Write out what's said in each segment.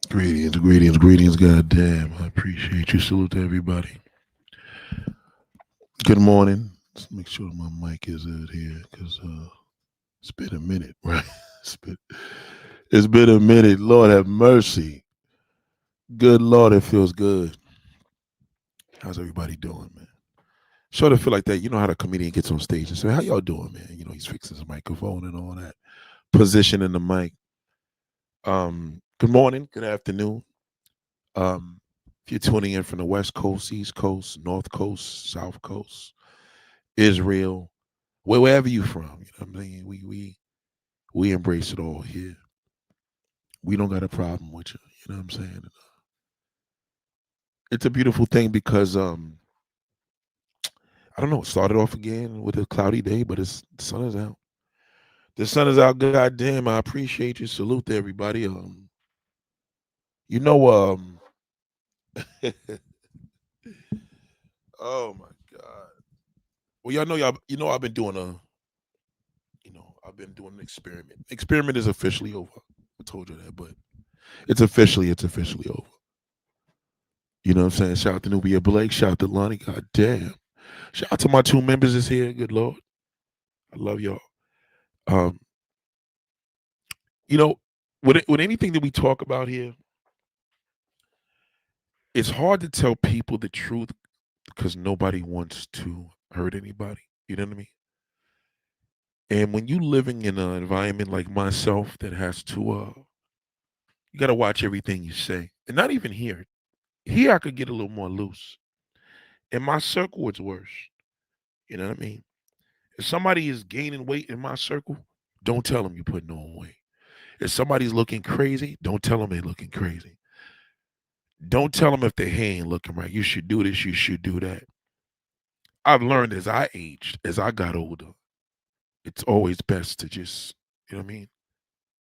Greetings, goddamn. I appreciate you. Salute to everybody. Good morning. Let's make sure my mic is out here because it's been a minute, right? It's been, it's been a minute. Lord have mercy. Good Lord, it feels good. How's everybody doing, man? Sure to feel like that. You know how the comedian gets on stage and say, "How y'all doing, man?" You know, he's fixing his microphone and all that. Positioning the mic. Good morning, good afternoon. If you're tuning in from the West Coast, East Coast, North Coast, South Coast, Israel, wherever you from, you know what I mean? We embrace it all here. We don't got a problem with you. You know what I'm saying? It's a beautiful thing because I don't know, it started off again with a cloudy day, but the sun is out. The sun is out, goddamn. I appreciate you. Salute to everybody. You know, oh my God. Well, y'all know I've been doing I've been doing an experiment. Experiment is officially over. I told you that, but it's officially over. You know what I'm saying? Shout out to Nubia Blake. Shout out to Lonnie. God damn. Shout out to my two members that's here. Good Lord. I love y'all. Um, you know, with anything that we talk about here, it's hard to tell people the truth because nobody wants to hurt anybody. You know what I mean? And when you living in an environment like myself that has to you gotta watch everything you say. And not even here. Here I could get a little more loose. In my circle, it's worse. You know what I mean? If somebody is gaining weight in my circle, don't tell them you're putting on weight. If somebody's looking crazy, don't tell them they're looking crazy. Don't tell them if their hair ain't looking right. You should do this, you should do that. I've learned as I aged, as I got older, it's always best to just, you know what I mean?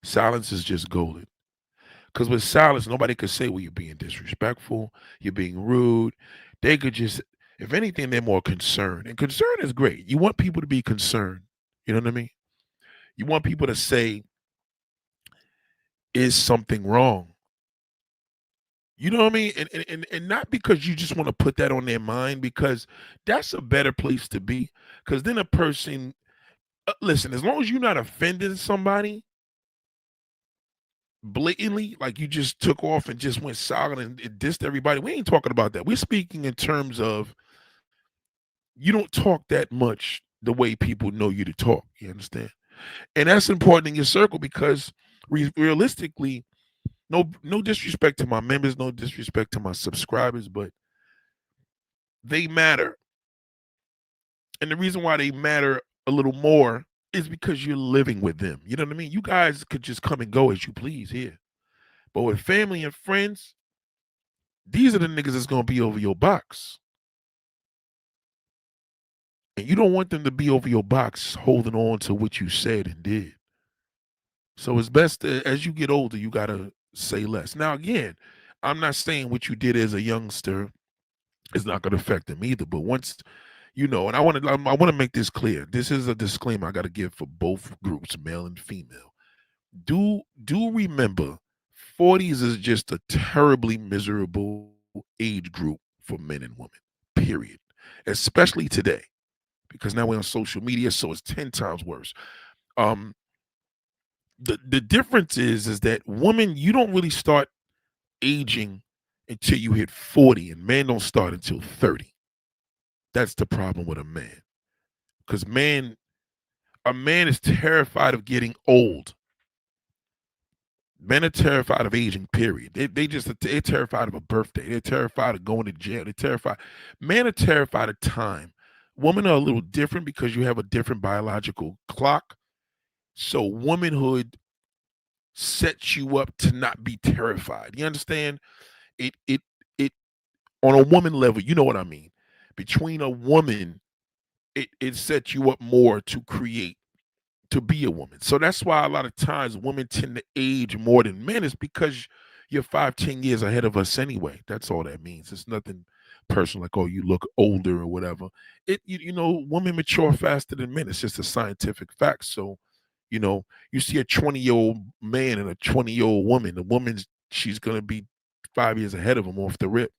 Silence is just golden. Because with silence, nobody could say, well, you're being disrespectful, you're being rude. They could just, if anything, they're more concerned. And concern is great. You want people to be concerned. You know what I mean? You want people to say, is something wrong? You know what I mean? And not because you just want to put that on their mind, because that's a better place to be. Because then a person, listen, as long as you're not offending somebody blatantly, like you just took off and just went silent and dissed everybody, we ain't talking about that. We're speaking in terms of you don't talk that much the way people know you to talk. You understand? And that's important in your circle because realistically, no disrespect to my members, no disrespect to my subscribers, but they matter. And the reason why they matter a little more is because you're living with them. You know what I mean? You guys could just come and go as you please here. But with family and friends, these are the niggas that's gonna be over your box. And you don't want them to be over your box holding on to what you said and did. So it's best as you get older, you gotta say less. Now again, I'm not saying what you did as a youngster is not gonna affect them either. But once and I want to make this clear. This is a disclaimer I got to give for both groups, male and female. Do remember, 40s is just a terribly miserable age group for men and women. Period. Especially today, because now we're on social media, so it's 10 times worse. Um, the difference is that women, you don't really start aging until you hit 40, and men don't start until 30. That's the problem with a man. Because a man is terrified of getting old. Men are terrified of aging, period. They're terrified of a birthday. They're terrified of going to jail. They're terrified. Men are terrified of time. Women are a little different because you have a different biological clock. So womanhood sets you up to not be terrified. You understand? It on a woman level, you know what I mean. Between a woman, it sets you up more to create, to be a woman. So that's why a lot of times women tend to age more than men, is because you're 5, 10 years ahead of us anyway. That's all that means. It's nothing personal like, oh, you look older or whatever. Women mature faster than men. It's just a scientific fact. So, you see a 20-year-old man and a 20-year-old woman. The woman's she's gonna be 5 years ahead of him off the rip.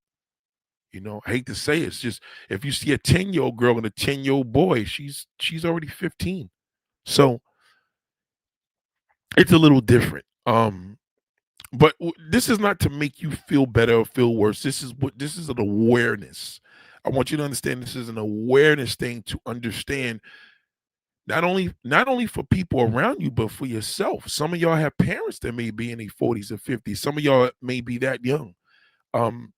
I hate to say it, it's just if you see a 10-year-old girl and a 10-year-old boy, she's already 15. So it's a little different. But this is not to make you feel better or feel worse. This is an awareness. I want you to understand this is an awareness thing to understand not only for people around you, but for yourself. Some of y'all have parents that may be in their 40s or 50s. Some of y'all may be that young. Um,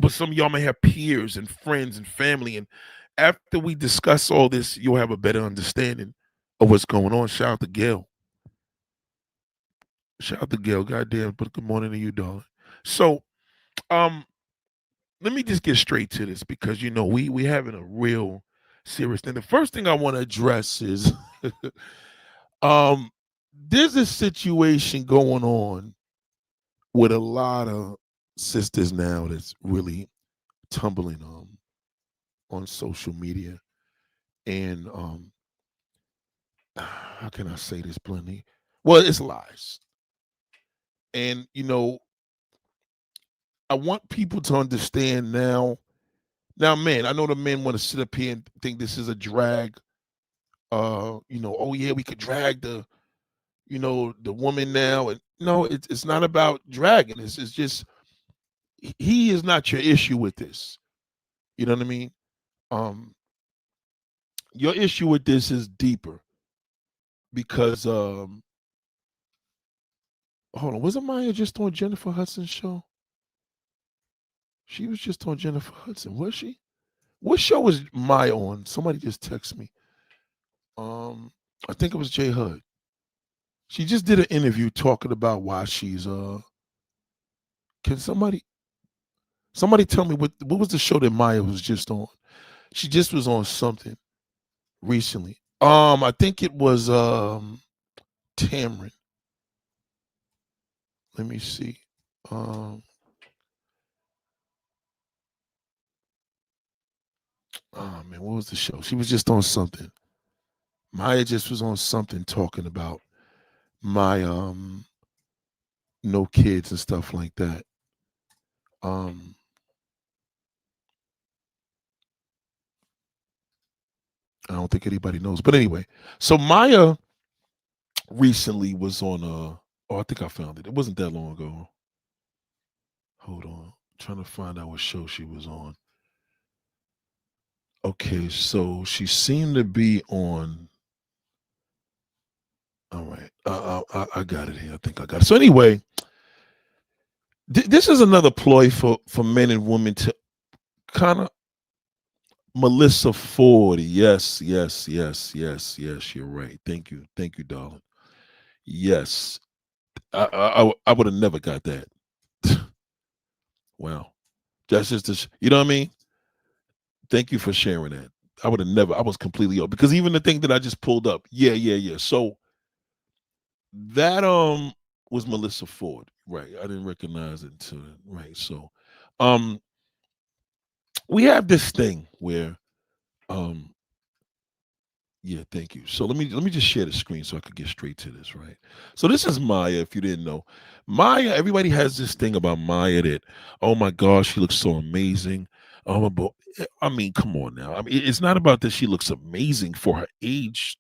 but some of y'all may have peers and friends and family. And after we discuss all this, you'll have a better understanding of what's going on. Shout out to Gail. Shout out to Gail. Goddamn, but good morning to you, darling. So, um, let me just get straight to this because we having a real serious thing. The first thing I want to address is um there's a situation going on with a lot of sisters now that's really tumbling on social media. And how can I say this bluntly? Well, it's lies. And I want people to understand now. Now, man, I know the men want to sit up here and think this is a drag. Oh yeah, we could drag the woman now. And no, it's not about dragging. It's just he is not your issue with this. You know what I mean? Um, your issue with this is deeper because hold on, wasn't Maya just on Jennifer Hudson's show? She was just on Jennifer Hudson, was she? What show was Maya on? Somebody just texted me. I think it was Jay Hud. She just did an interview talking about why she's can somebody tell me what was the show that Maya was just on? She just was on something recently. I think it was Tamron. Let me see. Um oh man, what was the show? She was just on something. Maya just was on something talking about my no kids and stuff like that. Um I don't think anybody knows. But anyway, so Maya recently was on oh, I think I found it. It wasn't that long ago. Hold on. I'm trying to find out what show she was on. Okay, so she seemed to be on. All right, I got it here. I think I got it. So anyway, this is another ploy for men and women to kind of Melissa Ford. Yes, yes, yes, yes, yes. You're right. Thank you, darling. Yes, I would have never got that. Wow, that's just you know what I mean. Thank you for sharing that. I would have never. I was completely off because even the thing that I just pulled up. Yeah, yeah, yeah. So that was Melissa Ford, right? I didn't recognize it until right. So, um, we have this thing where um yeah, thank you. So let me just share the screen so I could get straight to this, right? So this is Maya, if you didn't know. Maya, everybody has this thing about Maya that, oh my gosh, she looks so amazing. Oh, but I mean, come on now. I mean, it's not about that she looks amazing for her age.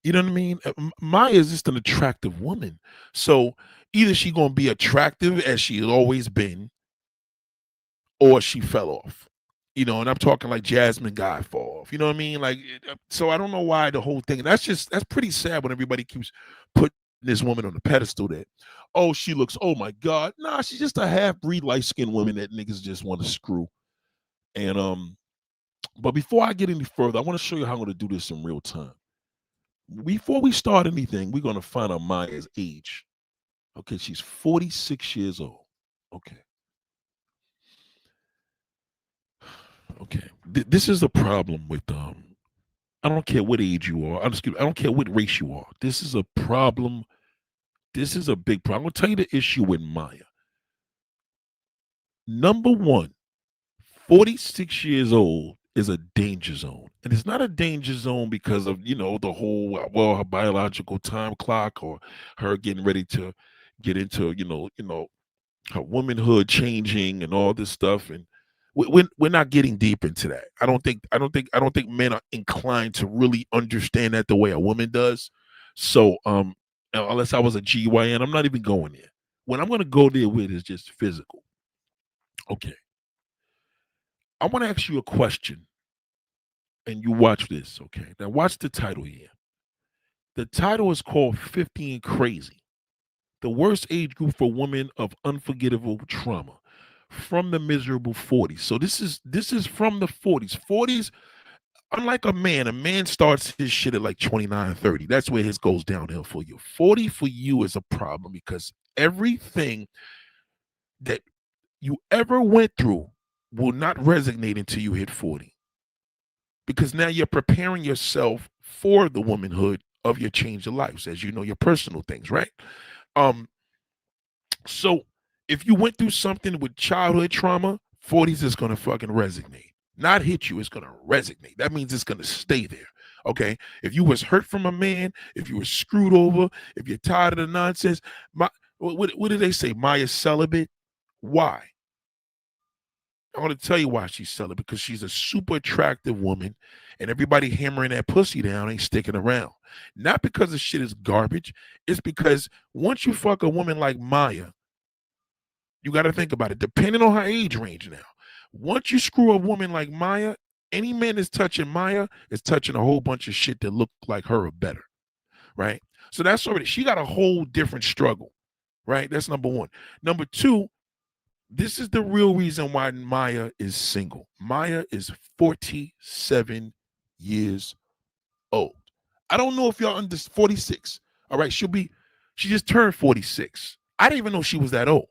You know what I mean? Maya is just an attractive woman. So either she gonna be attractive as she has always been, or she fell off. And I'm talking like Jasmine Guy fall off. You know what I mean? Like, so I don't know why the whole thing. That's pretty sad when everybody keeps putting this woman on the pedestal that, oh, she looks, oh my God, nah, she's just a half breed light skinned woman that niggas just want to screw. And but before I get any further, I want to show you how I'm going to do this in real time. Before we start anything, we're going to find out Maya's age. Okay, she's 46 years old. Okay. Okay. This is the problem with I don't care what age you are. I don't care what race you are. This is a problem. This is a big problem. I'm gonna tell you the issue with Maya. Number one, 46 years old is a danger zone. And it's not a danger zone because of, the whole, well, her biological time clock or her getting ready to get into her womanhood changing and all this stuff, and we're not getting deep into that. I don't think men are inclined to really understand that the way a woman does. So unless I was a GYN, I'm not even going there. What I'm going to go there with is just physical. Okay, I want to ask you a question, and you watch this. Okay, now watch the title here. The title is called 50 and Crazy. The worst age group for women of unforgettable trauma from the miserable 40s. So this is from the 40s. 40s, unlike a man starts his shit at like 29, 30. That's where his goes downhill for you. 40 for you is a problem because everything that you ever went through will not resonate until you hit 40. Because now you're preparing yourself for the womanhood of your change of lives, as you know, your personal things, right? Um, So if you went through something with childhood trauma, 40s is gonna fucking resonate. Not hit you, it's gonna resonate. That means it's gonna stay there. Okay. If you was hurt from a man, if you were screwed over, if you're tired of the nonsense, what did they say? Maya's celibate? Why? I want to tell you why she's celibate, because she's a super attractive woman, and everybody hammering that pussy down ain't sticking around. Not because the shit is garbage. It's because once you fuck a woman like Maya, you got to think about it. Depending on her age range now, once you screw a woman like Maya, any man that's touching Maya is touching a whole bunch of shit that look like her or better, right? So that's already, she got a whole different struggle, right? That's number one. Number two, this is the real reason why Maya is single. Maya is 47 years old. I don't know if y'all under 46. All right, she just turned 46. I didn't even know she was that old.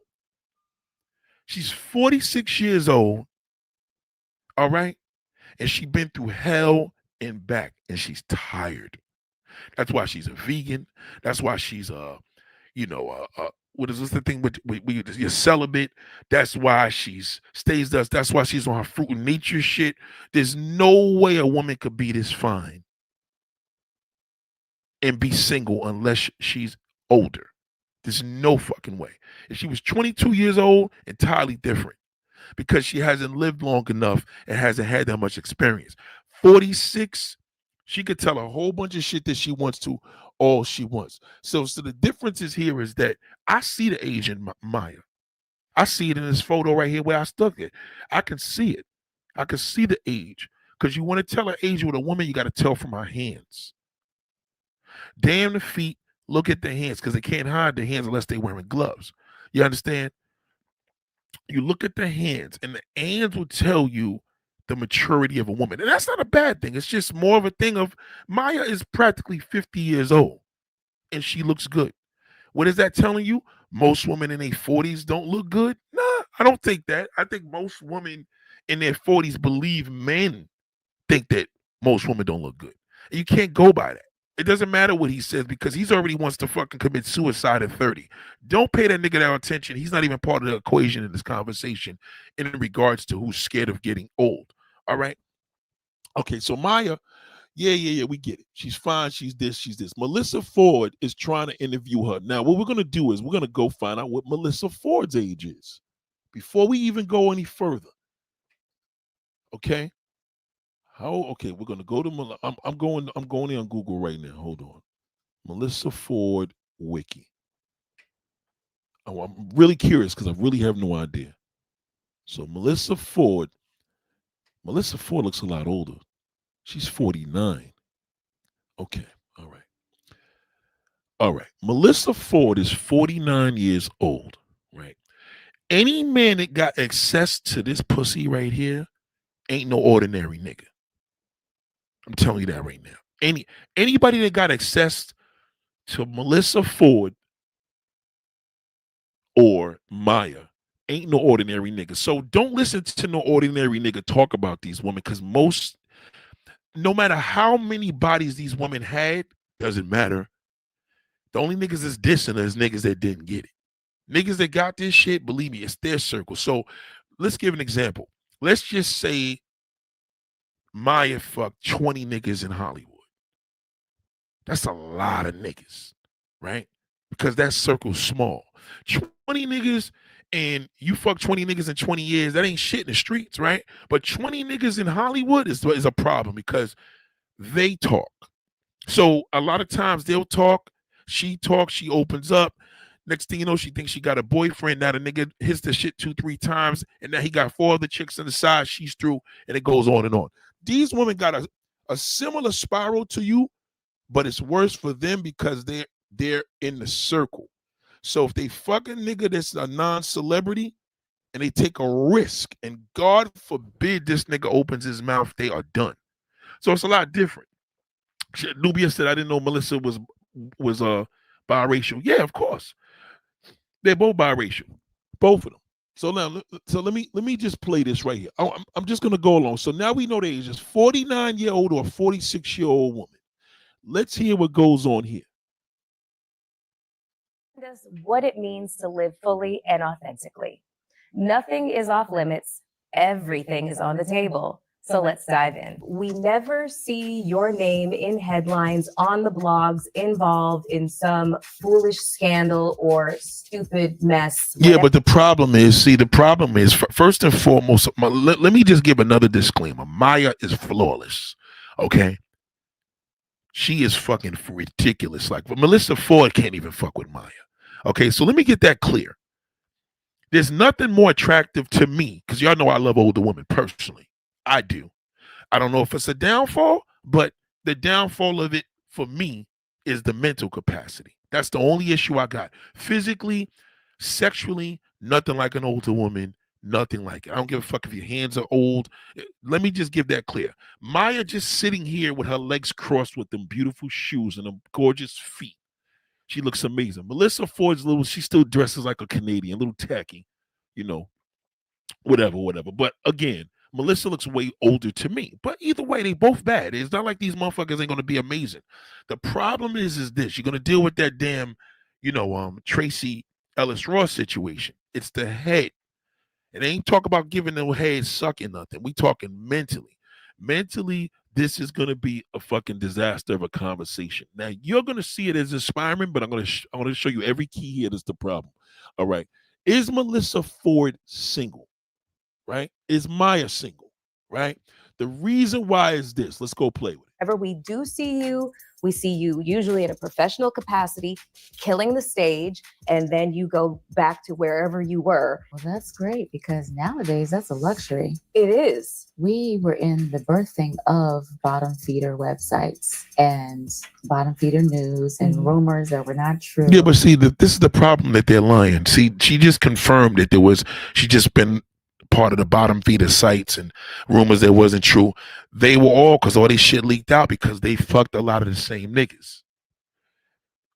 She's 46 years old, all right? And she's been through hell and back, and she's tired. That's why she's a vegan. That's why she's what is this the thing with you're celibate? That's why she's stays us. That's why she's on her fruit and nature shit. There's no way a woman could be this fine and be single unless she's older. There's no fucking way. If she was 22 years old, entirely different, because she hasn't lived long enough and hasn't had that much experience. 46, she could tell a whole bunch of shit that she wants to, all she wants. So the difference is here is that I see the age in Maya. I see it in this photo right here where I stuck it. I can see it. I can see the age. Because you want to tell her age with a woman, you got to tell from her hands. Damn the feet, look at the hands, because they can't hide their hands unless they're wearing gloves. You understand? You look at the hands, and the hands will tell you the maturity of a woman. And that's not a bad thing. It's just more of a thing of Maya is practically 50 years old and she looks good. What is that telling you? Most women in their 40s don't look good? Nah, I don't think that. I think most women in their 40s believe men think that most women don't look good. And you can't go by that. It doesn't matter what he says because he's already wants to fucking commit suicide at 30. Don't pay that nigga that attention. He's not even part of the equation in this conversation in regards to who's scared of getting old. All right. Okay, so Maya, yeah, we get it. She's fine. She's this. She's this. Melissa Ford is trying to interview her. Now, what we're going to do is we're going to go find out what Melissa Ford's age is before we even go any further. Okay. Okay, we're gonna go to I'm going in on Google right now. Hold on. Melissa Ford wiki. Oh, I'm really curious because I really have no idea. So Melissa Ford looks a lot older. She's 49. Okay. All right. All right. Melissa Ford is 49 years old. Right. Any man that got access to this pussy right here ain't no ordinary nigga. I'm telling you that right now. Anybody that got access to Melissa Ford or Maya ain't no ordinary nigga. So don't listen to no ordinary nigga talk about these women, because no matter how many bodies these women had, doesn't matter. The only niggas that's dissing is niggas that didn't get it. Niggas that got this shit, believe me, it's their circle. So let's give an example. Let's just say Maya fucked 20 niggas in Hollywood. That's a lot of niggas, right? because that circle's small. 20 niggas and you fuck 20 niggas in 20 years, that ain't shit in the streets, right? But 20 niggas in Hollywood is a problem because they talk. So a lot of times they'll talk, she talks, she opens up. Next thing you know, she thinks she got a boyfriend. Now the nigga hits the shit 2, 3 times, and now he got 4 other chicks on the side. She's through, and it goes on and on. These women got a similar spiral to you, but it's worse for them because they're in the circle. So if they fuck a nigga that's a non-celebrity and they take a risk, and God forbid this nigga opens his mouth, they are done. So it's a lot different. Nubia said, I didn't know Melissa was biracial. Yeah, of course. They're both biracial. Both of them. So now, let me just play this right here. I'm just gonna go along. So now we know the ages: 49-year-old or 46-year-old woman. Let's hear what goes on here. What it means to live fully and authentically. Nothing is off limits. Everything is on the table. So let's dive in. We never see your name in headlines, on the blogs, involved in some foolish scandal or stupid mess. Yeah, but the problem is, first and foremost, let me just give another disclaimer. Maya is flawless, okay? She is fucking ridiculous. Like, Melissa Ford can't even fuck with Maya. Okay, so let me get that clear. There's nothing more attractive to me, because y'all know I love older women personally. I do. I don't know if it's a downfall, but the downfall of it for me is the mental capacity. That's the only issue I got. Physically, sexually, nothing like an older woman, nothing like it. I don't give a fuck if your hands are old. Let me just give that clear. Maya just sitting here with her legs crossed with them beautiful shoes and them gorgeous feet. She looks amazing. Melissa Ford's she still dresses like a Canadian, a little tacky, you know, whatever. But again, Melissa looks way older to me. But either way, they both bad. It's not like these motherfuckers ain't gonna be amazing. The problem is this: you're gonna deal with that damn, Tracy Ellis Ross situation. It's the head. It ain't talk about giving them head sucking nothing. We talking mentally. Mentally, this is gonna be a fucking disaster of a conversation. Now you're gonna see it as inspiring, but I'm gonna show you every key here. That's the problem. All right. Is Melissa Ford single? Right? Is Maya single? Right? The reason why is this. Let's go play with it. Whenever we do see you, we see you usually in a professional capacity, killing the stage, and then you go back to wherever you were. Well, that's great because nowadays that's a luxury. It is. We were in the birthing of bottom feeder websites and bottom feeder news and rumors that were not true. Yeah, but see, this is the problem that they're lying. See, she just confirmed that she just been part of the bottom feeder sites and rumors that wasn't true. They were all, because all this shit leaked out because they fucked a lot of the same niggas.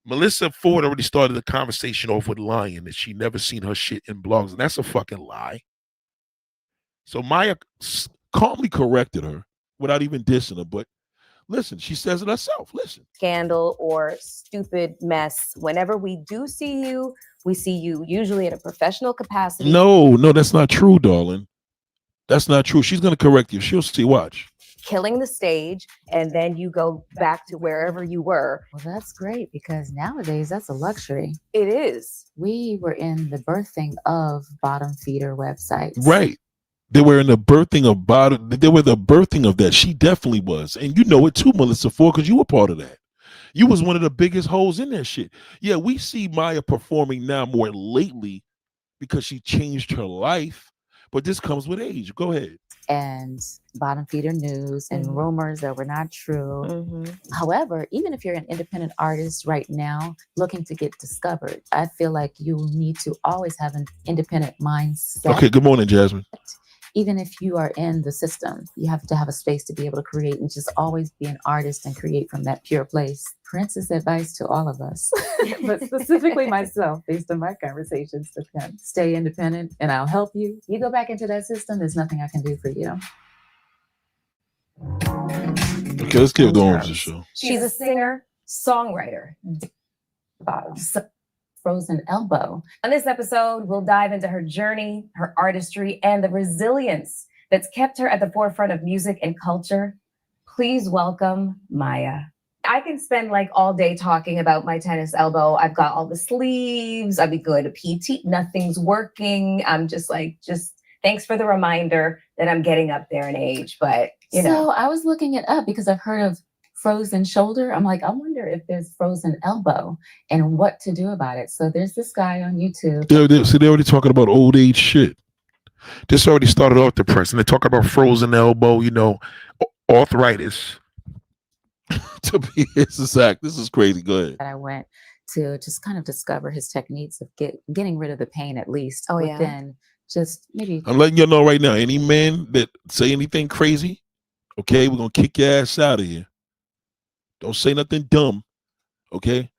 Melissa Ford already started the conversation off with lying that she never seen her shit in blogs, and that's a fucking lie. So Maya calmly corrected her without even dissing her, but listen, she says it herself. Listen. Scandal or stupid mess. Whenever we do see you, we see you usually in a professional capacity. No, that's not true, darling. That's not true. She's going to correct you. She'll see. Watch. Killing the stage, and then you go back to wherever you were. Well, that's great because nowadays that's a luxury. It is. We were in the birthing of bottom feeder websites. Right. They were in the birthing of They were the birthing of that. She definitely was. And you know it too, Melissa Ford, because you were part of that. You was one of the biggest hoes in that shit. Yeah, we see Maya performing now more lately because she changed her life. But this comes with age. Go ahead. And bottom feeder news and rumors that were not true. However, even if you're an independent artist right now looking to get discovered, I feel like you need to always have an independent mindset. Okay, good morning, Jasmine. Even if you are in the system, you have to have a space to be able to create and just always be an artist and create from that pure place. Prince's advice to all of us, but specifically myself, based on my conversations with him, stay independent and I'll help you. You go back into that system, there's nothing I can do for you. Okay, let's keep going with the show. She's a singer, songwriter. Frozen elbow. On this episode, we'll dive into her journey, her artistry, and the resilience that's kept her at the forefront of music and culture. Please welcome Maya. I can spend like all day talking about my tennis elbow. I've got all the sleeves. I'd be good at PT. Nothing's working. I'm just like, thanks for the reminder that I'm getting up there in age. But you know, So I was looking it up because I've heard of frozen shoulder. I'm like, I wonder if there's frozen elbow and what to do about it. So there's this guy on YouTube. See, they're already talking about old age shit. This already started off depressing. They talk about frozen elbow, you know, arthritis. To be exact, this is crazy. Go ahead. That I went to just kind of discover his techniques of getting rid of the pain, at least Oh, yeah? within just maybe. I'm letting you know right now. Any man that say anything crazy, okay, we're gonna kick your ass out of here. Don't say nothing dumb, okay?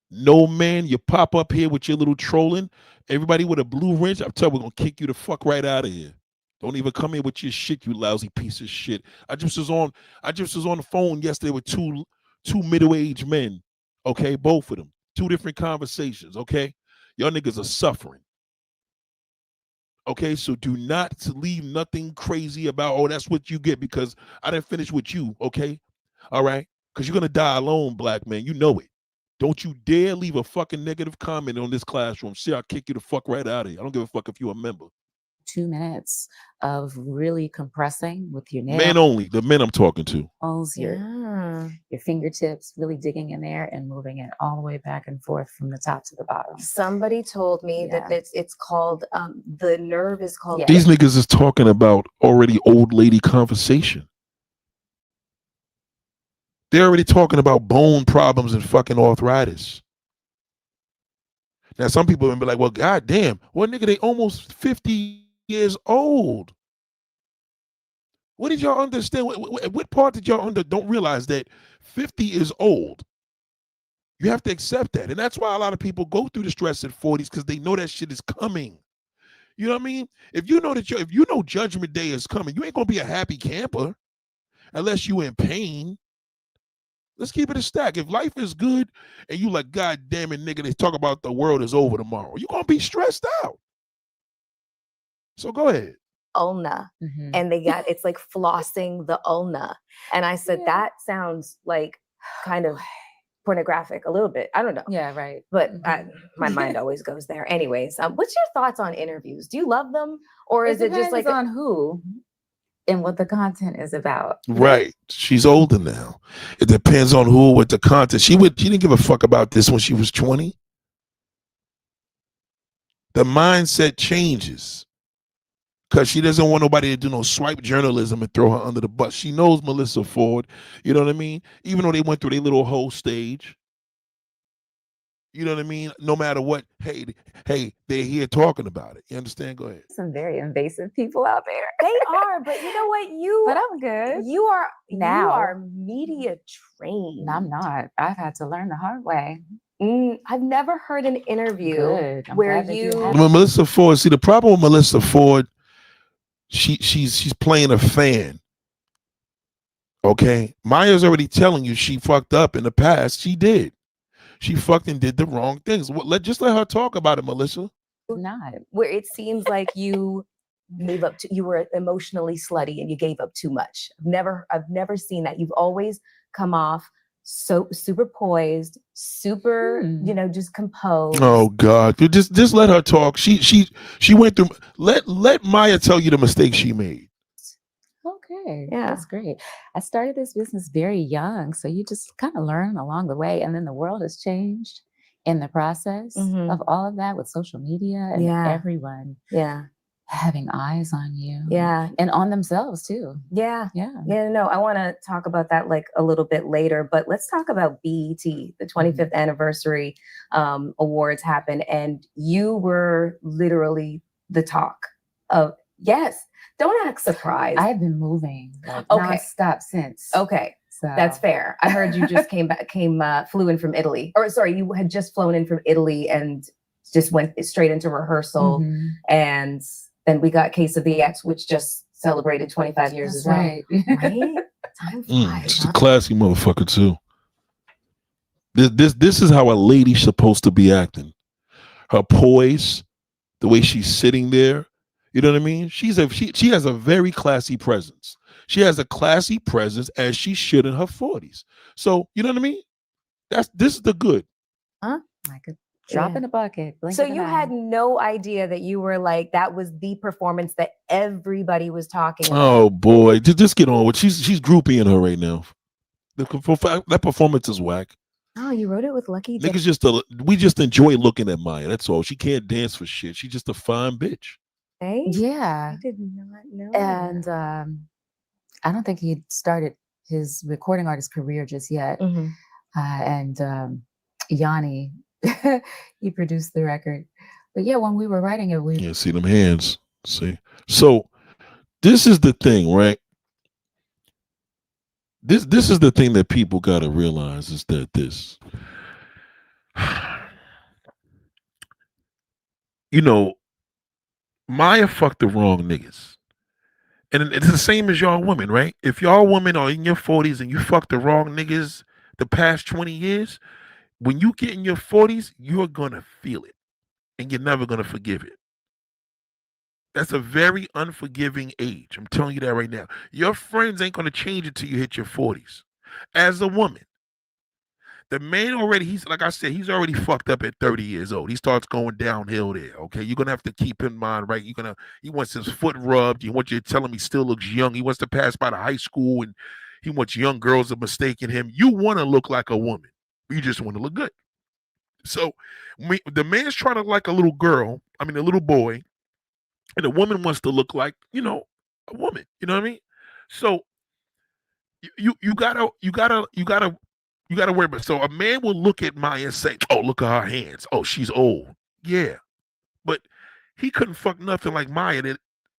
No man, you pop up here with your little trolling. Everybody with a blue wrench, I'm telling you, we're gonna kick you the fuck right out of here. Don't even come here with your shit, you lousy piece of shit. I just was on the phone yesterday with two middle-aged men. Okay, both of them. Two different conversations. Okay, y'all niggas are suffering. Okay, so do not leave nothing crazy about, oh, that's what you get because I didn't finish with you. Okay, all right, because you're gonna die alone, black man. You know it. Don't you dare leave a fucking negative comment on this classroom. See, I'll kick you the fuck right out of here. I don't give a fuck if you're a member. 2 minutes of really compressing with your nails. Men only, the men I'm talking to. Your fingertips, really digging in there and moving it all the way back and forth from the top to the bottom. Somebody told me that it's called the nerve is called. Yeah. These niggas is talking about already old lady conversation. They're already talking about bone problems and fucking arthritis. Now, some people will be like, well, goddamn, well, nigga, they almost 50 years old. What did y'all understand? What part did y'all don't realize that 50 is old? You have to accept that. And that's why a lot of people go through the stress at 40s because they know that shit is coming. You know what I mean? If you know Judgment Day is coming, you ain't gonna be a happy camper unless you in pain. Let's keep it a stack. If life is good and you like, God damn it, nigga, they talk about the world is over tomorrow, you're gonna be stressed out. So go ahead. Ulna, and it's like flossing the ulna. And I said, that sounds like kind of pornographic a little bit. I don't know. Yeah, right. But my mind always goes there. Anyways, what's your thoughts on interviews? Do you love them? Or is it just like on who and what the content is about? Right. She's older now. It depends on who, what the content. She didn't give a fuck about this when she was 20. The mindset changes. Because she doesn't want nobody to do no swipe journalism and throw her under the bus. She knows Melissa Ford. You know what I mean? Even though they went through their little whole stage. You know what I mean? No matter what, hey, they're here talking about it. You understand? Go ahead. Some very invasive people out there. They are, but you know what? But I'm good. You are Now. You are media trained. I'm not. I've had to learn the hard way. I've never heard an interview Good. I'm where glad that you. have. Well, Melissa Ford, see, the problem with Melissa Ford, she's playing a fan. Okay? Maya's already telling you she fucked up in the past. She did. She fucked and did the wrong things. Just let her talk about it, Melissa. Not. Where it seems like you you were emotionally slutty and you gave up too much. I've never seen that. You've always come off so super poised, super, just composed. Oh God. Just let her talk. She went through. Let Maya tell you the mistake she made. Okay. Yeah. That's great. I started this business very young. So you just kind of learn along the way. And then the world has changed in the process of all of that with social media and everyone having eyes on you. Yeah. And on themselves too. Yeah. Yeah. Yeah. No, I want to talk about that like a little bit later, but let's talk about BET. The 25th anniversary awards happened and you were literally the talk of, yes. Don't act surprised. I've been moving nonstop since. Okay. So that's fair. I heard you just flew in from Italy. Or sorry, you had just flown in from Italy and just went straight into rehearsal. And then we got Case of the X, which just celebrated 25 years as well. Right. Right? Time flies. She's a classy motherfucker too. This is how a lady's supposed to be acting. Her poise, the way she's sitting there. You know what I mean? She has a very classy presence. She has a classy presence as she should in her 40s. So, you know what I mean? This is the good. I could drop Yeah. in a bucket. Blink So of an you eye. had no idea that you were like, that was the performance that everybody was talking about. Oh boy, just get on with. She's groupie in her right now. That performance is whack. Oh, you wrote it with Lucky Day. Niggas we just enjoy looking at Maya. That's all. She can't dance for shit. She's just a fine bitch. Yeah. I did not know. And I don't think he'd started his recording artist career just yet. And Yanni, he produced the record. But yeah, when we were writing it, Yeah, see them hands. See. So this is the thing, right? This is the thing that people gotta realize is that this you know, Maya fucked the wrong niggas. And it's the same as y'all women, right? If y'all women are in your 40s and you fuck the wrong niggas the past 20 years, when you get in your 40s, you're gonna feel it. And you're never gonna forgive it. That's a very unforgiving age. I'm telling you that right now. Your friends ain't gonna change until you hit your 40s. As a woman, the man already, he's like I said, he's already fucked up at 30 years old. He starts going downhill there. Okay. You're gonna have to keep in mind, right? He wants his foot rubbed. You want you to tell him he still looks young. He wants to pass by the high school and he wants young girls to mistake him. You want to look like a woman. You just want to look good. So the man's trying to like a little girl, a little boy, and the woman wants to look like, a woman. You know what I mean? So you gotta worry about. So a man will look at Maya and say, "Oh, look at her hands. Oh, she's old." Yeah, but he couldn't fuck nothing like Maya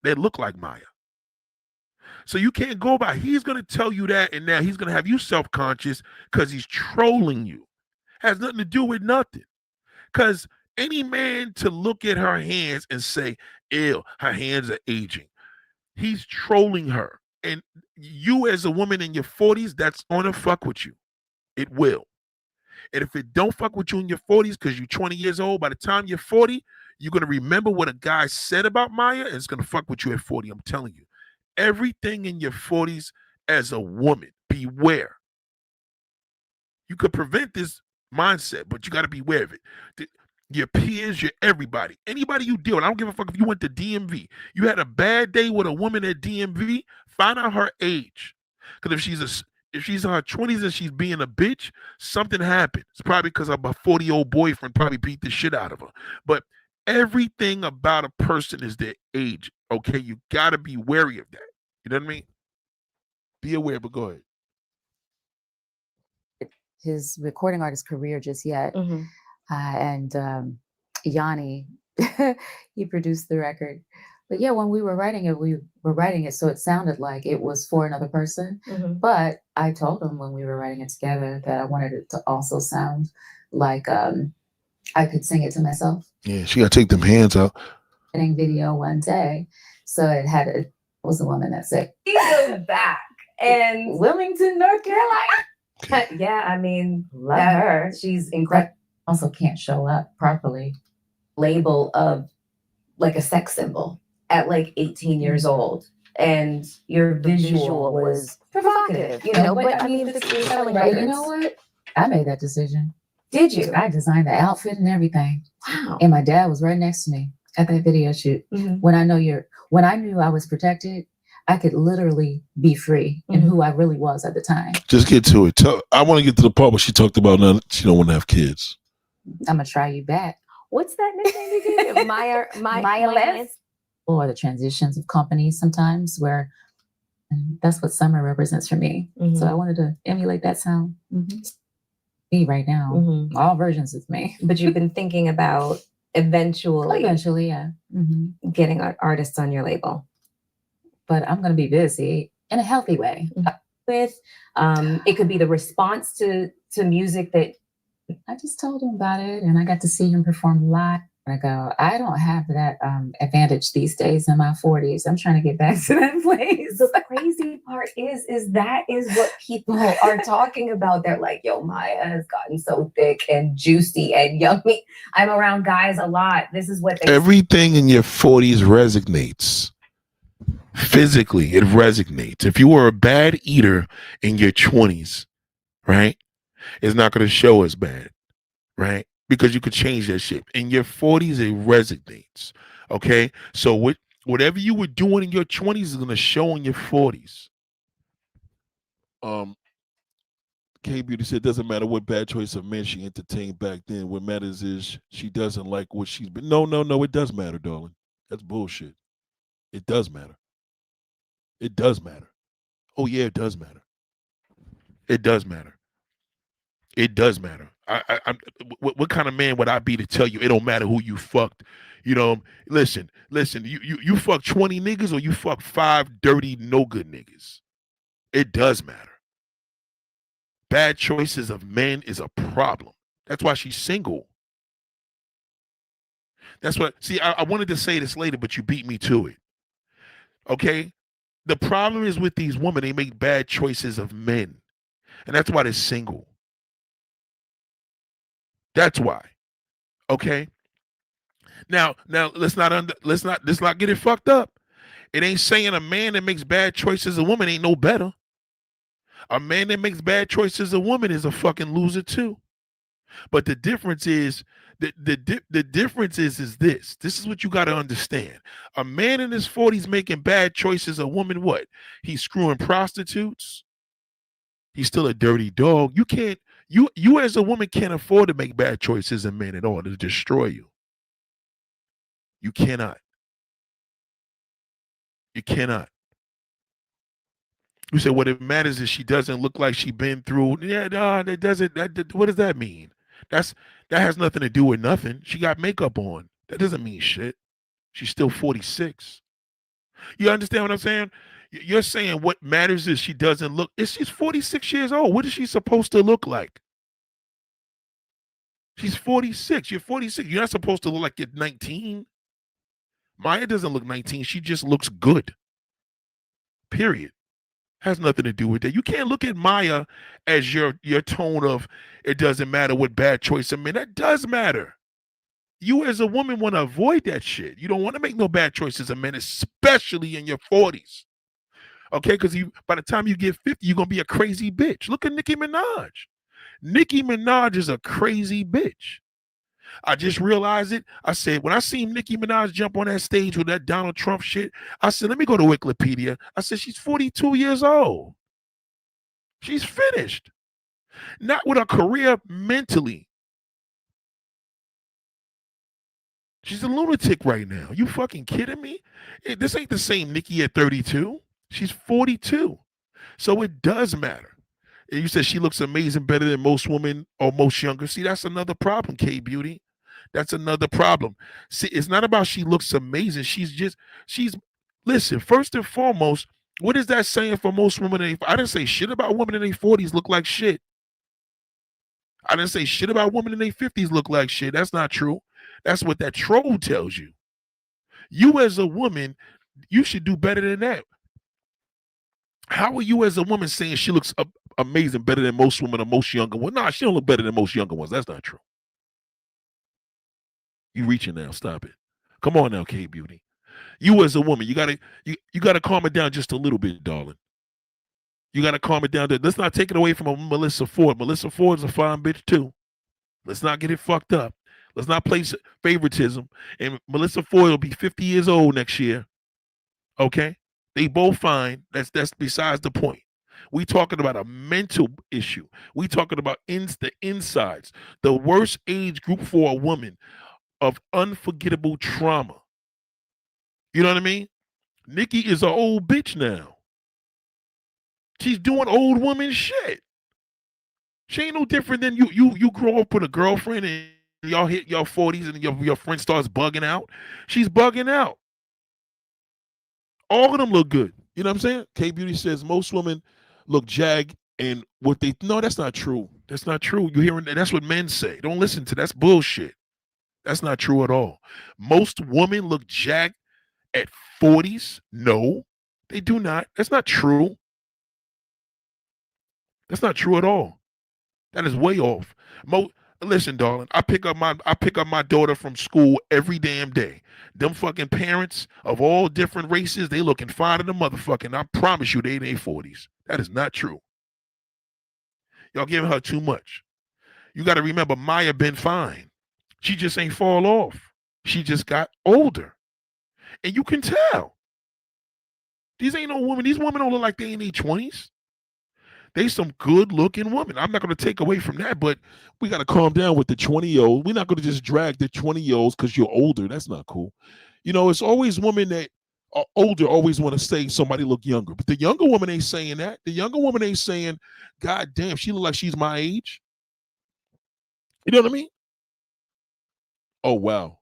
that looked like Maya. So you can't go by. He's gonna tell you that, and now he's gonna have you self-conscious because he's trolling you. Has nothing to do with nothing. Because any man to look at her hands and say, "Ew, her hands are aging," he's trolling her. And you, as a woman in your 40s, that's gonna fuck with you. It will. And if it don't fuck with you in your 40s because you're 20 years old, by the time you're 40, you're going to remember what a guy said about Maya, and it's going to fuck with you at 40. I'm telling you. Everything in your 40s as a woman, beware. You could prevent this mindset, but you got to be aware of it. Your peers, your everybody. Anybody you deal with, I don't give a fuck if you went to DMV. You had a bad day with a woman at DMV, find out her age. Because if she's in her 20s and she's being a bitch, something happened. It's probably because of a 40-year-old boyfriend probably beat the shit out of her. But everything about a person is their age, okay? You got to be wary of that. You know what I mean? Be aware, but go ahead. His recording artist career just yet. And Yanni, he produced the record. But yeah, when we were writing it so it sounded like it was for another person. But I told him when we were writing it together that I wanted it to also sound like I could sing it to myself. Yeah, she got to take them hands out. Video one day. So it was the woman that said, "He goes back and Wilmington, North Carolina." Okay. Yeah, love her. She's incredible. Also can't show up properly. Label of like a sex symbol at like 18 years old, and your visual was provocative, but it's selling right. You know what? I made that decision. Did you? I designed the outfit and everything. Wow. And my dad was right next to me at that video shoot. When I knew I was protected, I could literally be free in who I really was at the time. Just get to it. I want to get to the part where she talked about now she don't want to have kids. I'm gonna try you back. What's that nickname you gave? Maya Lance? Or the transitions of companies sometimes and that's what summer represents for me. So I wanted to emulate that sound. Me right now. All versions of me. But you've been thinking about eventually, yeah. Getting artists on your label. But I'm going to be busy in a healthy way. With it could be the response to music that I just told him about it, and I got to see him perform live. I go, I don't have that advantage these days in my 40s. I'm trying to get back to that place. The crazy part is that is what people are talking about. They're like, "Yo, Maya has gotten so thick and juicy and yummy." I'm around guys a lot. This is what everything in your 40s resonates. Physically, it resonates. If you were a bad eater in your 20s, right, it's not going to show as bad, right? Because you could change that shit. In your 40s, it resonates. Okay? So whatever you were doing in your 20s is going to show in your 40s. Um, K Beauty said, doesn't matter what bad choice of men she entertained back then. What matters is she doesn't like what she's been. No, no, no. It does matter, darling. That's bullshit. It does matter. It does matter. Oh, yeah, it does matter. It does matter. It does matter. What kind of man would I be to tell you it don't matter who you fucked? You know, listen. You fuck 20 niggas or you fuck 5 dirty no good niggas. It does matter. Bad choices of men is a problem. That's why she's single. That's what. See, I wanted to say this later, but you beat me to it. Okay. The problem is with these women; they make bad choices of men, and that's why they're single. That's why. Okay. Now let's not get it fucked up. It ain't saying a man that makes bad choices a woman ain't no better. A man that makes bad choices a woman is a fucking loser too. But the difference is the difference is this. This is what you got to understand. A man in his 40s making bad choices a woman what? He's screwing prostitutes. He's still a dirty dog. You can't you as a woman can't afford to make bad choices in men at all to destroy you. You cannot. You cannot. You say what it matters is she doesn't look like she been through. Yeah, no, that doesn't. What does that mean? That's that has nothing to do with nothing. She got makeup on. That doesn't mean shit. She's still 46. You understand what I'm saying? You're saying what matters is she doesn't look. She's 46 years old. What is she supposed to look like? She's 46. You're 46. You're not supposed to look like you're 19. Maya doesn't look 19. She just looks good. Period. Has nothing to do with that. You can't look at Maya as your tone of it doesn't matter what bad choice I mean. That does matter. You as a woman want to avoid that shit. You don't want to make no bad choices as a man, especially in your 40s. Okay, because you by the time you get 50, you're gonna be a crazy bitch. Look at Nicki Minaj. Nicki Minaj is a crazy bitch. I just realized it. I said, when I seen Nicki Minaj jump on that stage with that Donald Trump shit, I said, let me go to Wikipedia. I said, she's 42 years old. She's finished. Not with a career mentally. She's a lunatic right now. You fucking kidding me? This ain't the same Nicki at 32. She's 42. So it does matter. And you said she looks amazing, better than most women or most younger. See, that's another problem, K Beauty. That's another problem. See, it's not about she looks amazing. She's listen, first and foremost, what is that saying for most women? I didn't say shit about women in their 40s look like shit. I didn't say shit about women in their 50s look like shit. That's not true. That's what that troll tells you. You as a woman, you should do better than that. How are you as a woman saying she looks amazing, better than most women or most younger ones? Nah, she don't look better than most younger ones. That's not true. You reaching now. Stop it. Come on now, K Beauty. You as a woman, you gotta calm it down just a little bit, darling. You gotta calm it down. Let's not take it away from a Melissa Ford. Melissa Ford's a fine bitch too. Let's not get it fucked up. Let's not place favoritism. And Melissa Ford will be 50 years old next year. Okay? They both fine. That's besides the point. We talking about a mental issue. We talking about the insides. The worst age group for a woman of unforgettable trauma. You know what I mean? Nikki is an old bitch now. She's doing old woman shit. She ain't no different than you. You grow up with a girlfriend and y'all hit your 40s and your friend starts bugging out. She's bugging out. All of them look good. You know what I'm saying? K Beauty says most women look jagged and what they no, that's not true. That's not true. You hearing that? That's what men say. Don't listen to that's bullshit. That's not true at all. Most women look jagged at 40s. No, they do not. That's not true. That's not true at all. That is way off. Listen, darling, I pick up my daughter from school every damn day. Them fucking parents of all different races, they looking fine in the motherfucking. I promise you, they in their 40s. That is not true. Y'all giving her too much. You got to remember, Maya been fine. She just ain't fall off. She just got older, and you can tell. These ain't no women. These women don't look like they in their 20s. They some good looking women. I'm not going to take away from that, but we got to calm down with the 20-year-old. We're not going to just drag the 20-year-olds because you're older. That's not cool. You know, it's always women that are older always want to say somebody look younger. But the younger woman ain't saying that. The younger woman ain't saying, God damn, she look like she's my age. You know what I mean? Oh, wow.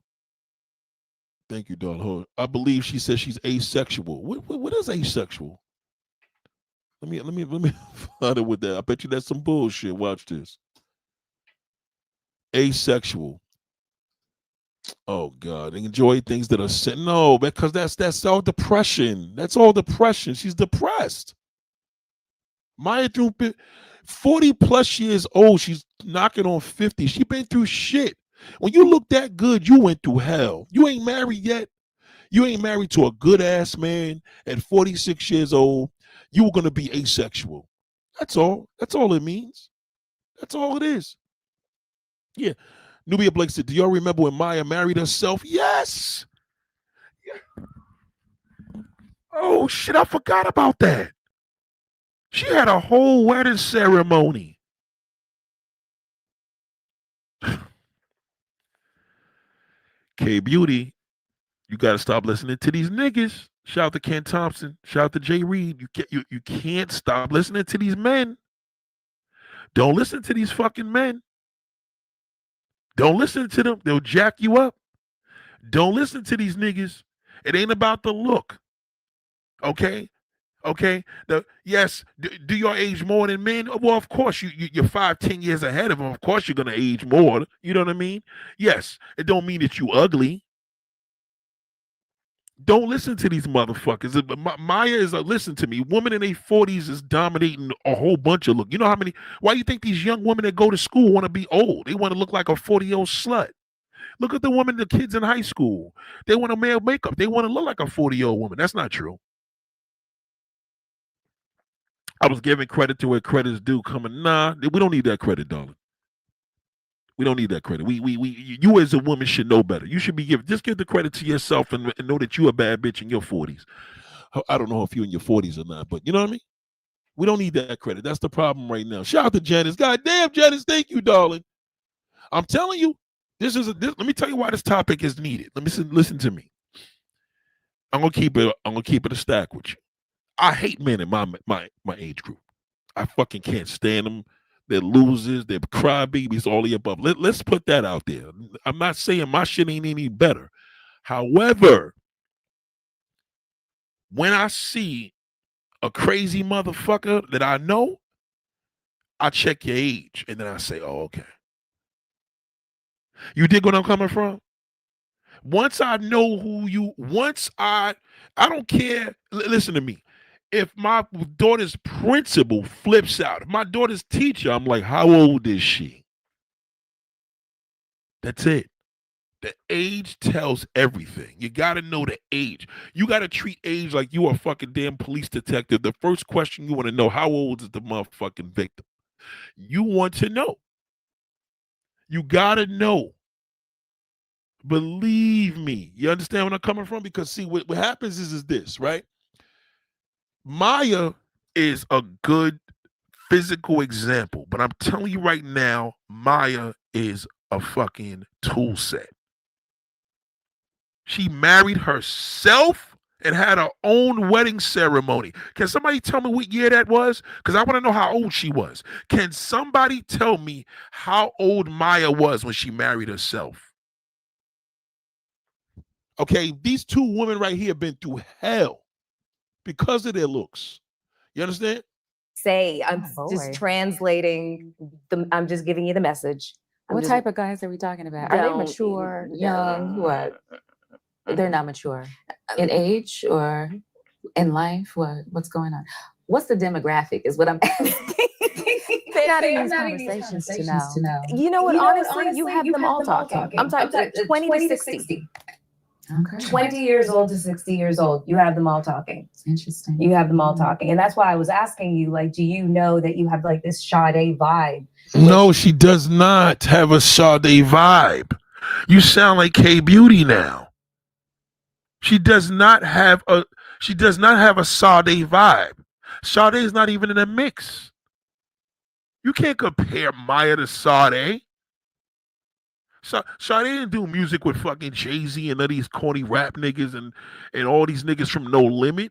Thank you, darling. I believe she says she's asexual. What is asexual? Let me find it with that. I bet you that's some bullshit. Watch this. Asexual. Oh God. Enjoy things that are set. No, because that's all depression. That's all depression. She's depressed. Maya through 40 plus years old. She's knocking on 50. She been through shit. When you look that good, you went through hell. You ain't married yet. You ain't married to a good ass man at 46 years old. You were gonna be asexual. That's all. That's all it means. That's all it is. Yeah. Nubia Blake said, do y'all remember when Maya married herself? Yes. Yeah. Oh shit, I forgot about that. She had a whole wedding ceremony. K Beauty, you gotta stop listening to these niggas. Shout out to Ken Thompson. Shout out to Jay Reed. You can't stop listening to these men. Don't listen to these fucking men. Don't listen to them. They'll jack you up. Don't listen to these niggas. It ain't about the look. Okay? Okay? Yes, do your age more than men? Well, of course, you're 5-10 years ahead of them. Of course you're going to age more. You know what I mean? Yes. It don't mean that you ugly. Don't listen to these motherfuckers. Maya is listen to me. Women in their 40s is dominating a whole bunch of look. You know how many? Why you think these young women that go to school want to be old? They want to look like a 40-year-old slut. Look at the women, the kids in high school. They want to wear makeup. They want to look like a 40-year-old woman. That's not true. I was giving credit to where credit is due. Coming, nah, we don't need that credit, darling. We don't need that credit. You as a woman should know better. You should be just give the credit to yourself and know that you're a bad bitch in your 40s. I don't know if you're in your 40s or not, but you know what I mean? We don't need that credit. That's the problem right now. Shout out to Janice. God damn, Janice, thank you, darling. I'm telling you, let me tell you why this topic is needed. Listen to me. I'm gonna keep it a stack with you. I hate men in my age group. I fucking can't stand them. They're losers. They're crybabies. All the above. Let's put that out there. I'm not saying my shit ain't any better. However, when I see a crazy motherfucker that I know, I check your age and then I say, "Oh, okay." You dig what I'm coming from? Once I know who you, I don't care. Listen to me. If my daughter's principal flips out, if my daughter's teacher, I'm like, how old is she? That's it. The age tells everything. You got to know the age. You got to treat age like you are a fucking damn police detective. The first question you want to know, how old is the motherfucking victim? You want to know. You got to know. Believe me. You understand where I'm coming from? Because see, what happens is this, right? Maya is a good physical example, but I'm telling you right now, Maya is a fucking tool set. She married herself and had her own wedding ceremony. Can somebody tell me what year that was? Because I want to know how old she was. Can somebody tell me how old Maya was when she married herself? Okay, these two women right here have been through hell because of their looks. You understand? I'm just translating. I'm just giving you the message. What type of guys are we talking about? Are they mature, young, what? They're not mature in age or in life. What's going on? What's the demographic is what I'm asking. They not in these conversations to know. You know what? Honestly, you have them all talking. I'm talking 20 to 60. Okay. 20 years old to 60 years old. You have them all talking. Interesting. You have them all talking. And that's why I was asking you, like, do you know that you have like this Sade vibe? No, she does not have a Sade vibe. You sound like K Beauty now. She does not have a Sade vibe. Sade is not even in the mix. You can't compare Maya to Sade. Sade didn't do music with fucking Jay-Z and all these corny rap niggas and all these niggas from No Limit.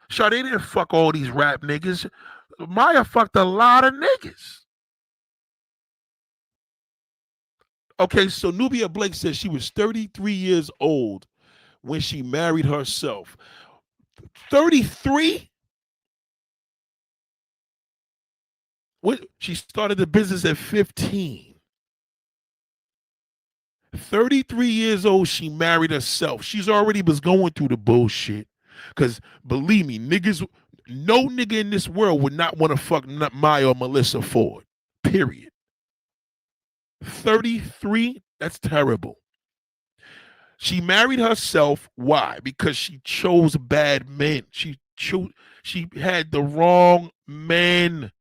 Sade didn't fuck all these rap niggas. Maya fucked a lot of niggas. Okay, so Nubia Blake says she was 33 years old when she married herself. 33? She started the business at 15. 33 years old, she married herself. She's already was going through the bullshit. Because believe me, niggas, no nigga in this world would not want to fuck Maya or Melissa Ford. Period. 33? That's terrible. She married herself. Why? Because she chose bad men. She had the wrong men.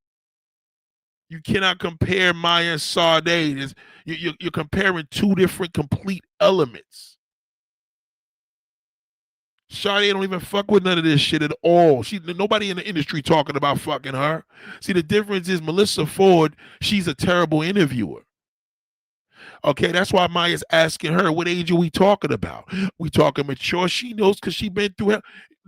You cannot compare Maya and Sade. You're comparing two different complete elements. Sade don't even fuck with none of this shit at all. Nobody in the industry talking about fucking her. See, the difference is Melissa Ford, she's a terrible interviewer. Okay, that's why Maya's asking her, what age are we talking about? We talking mature. She knows because she been through hell.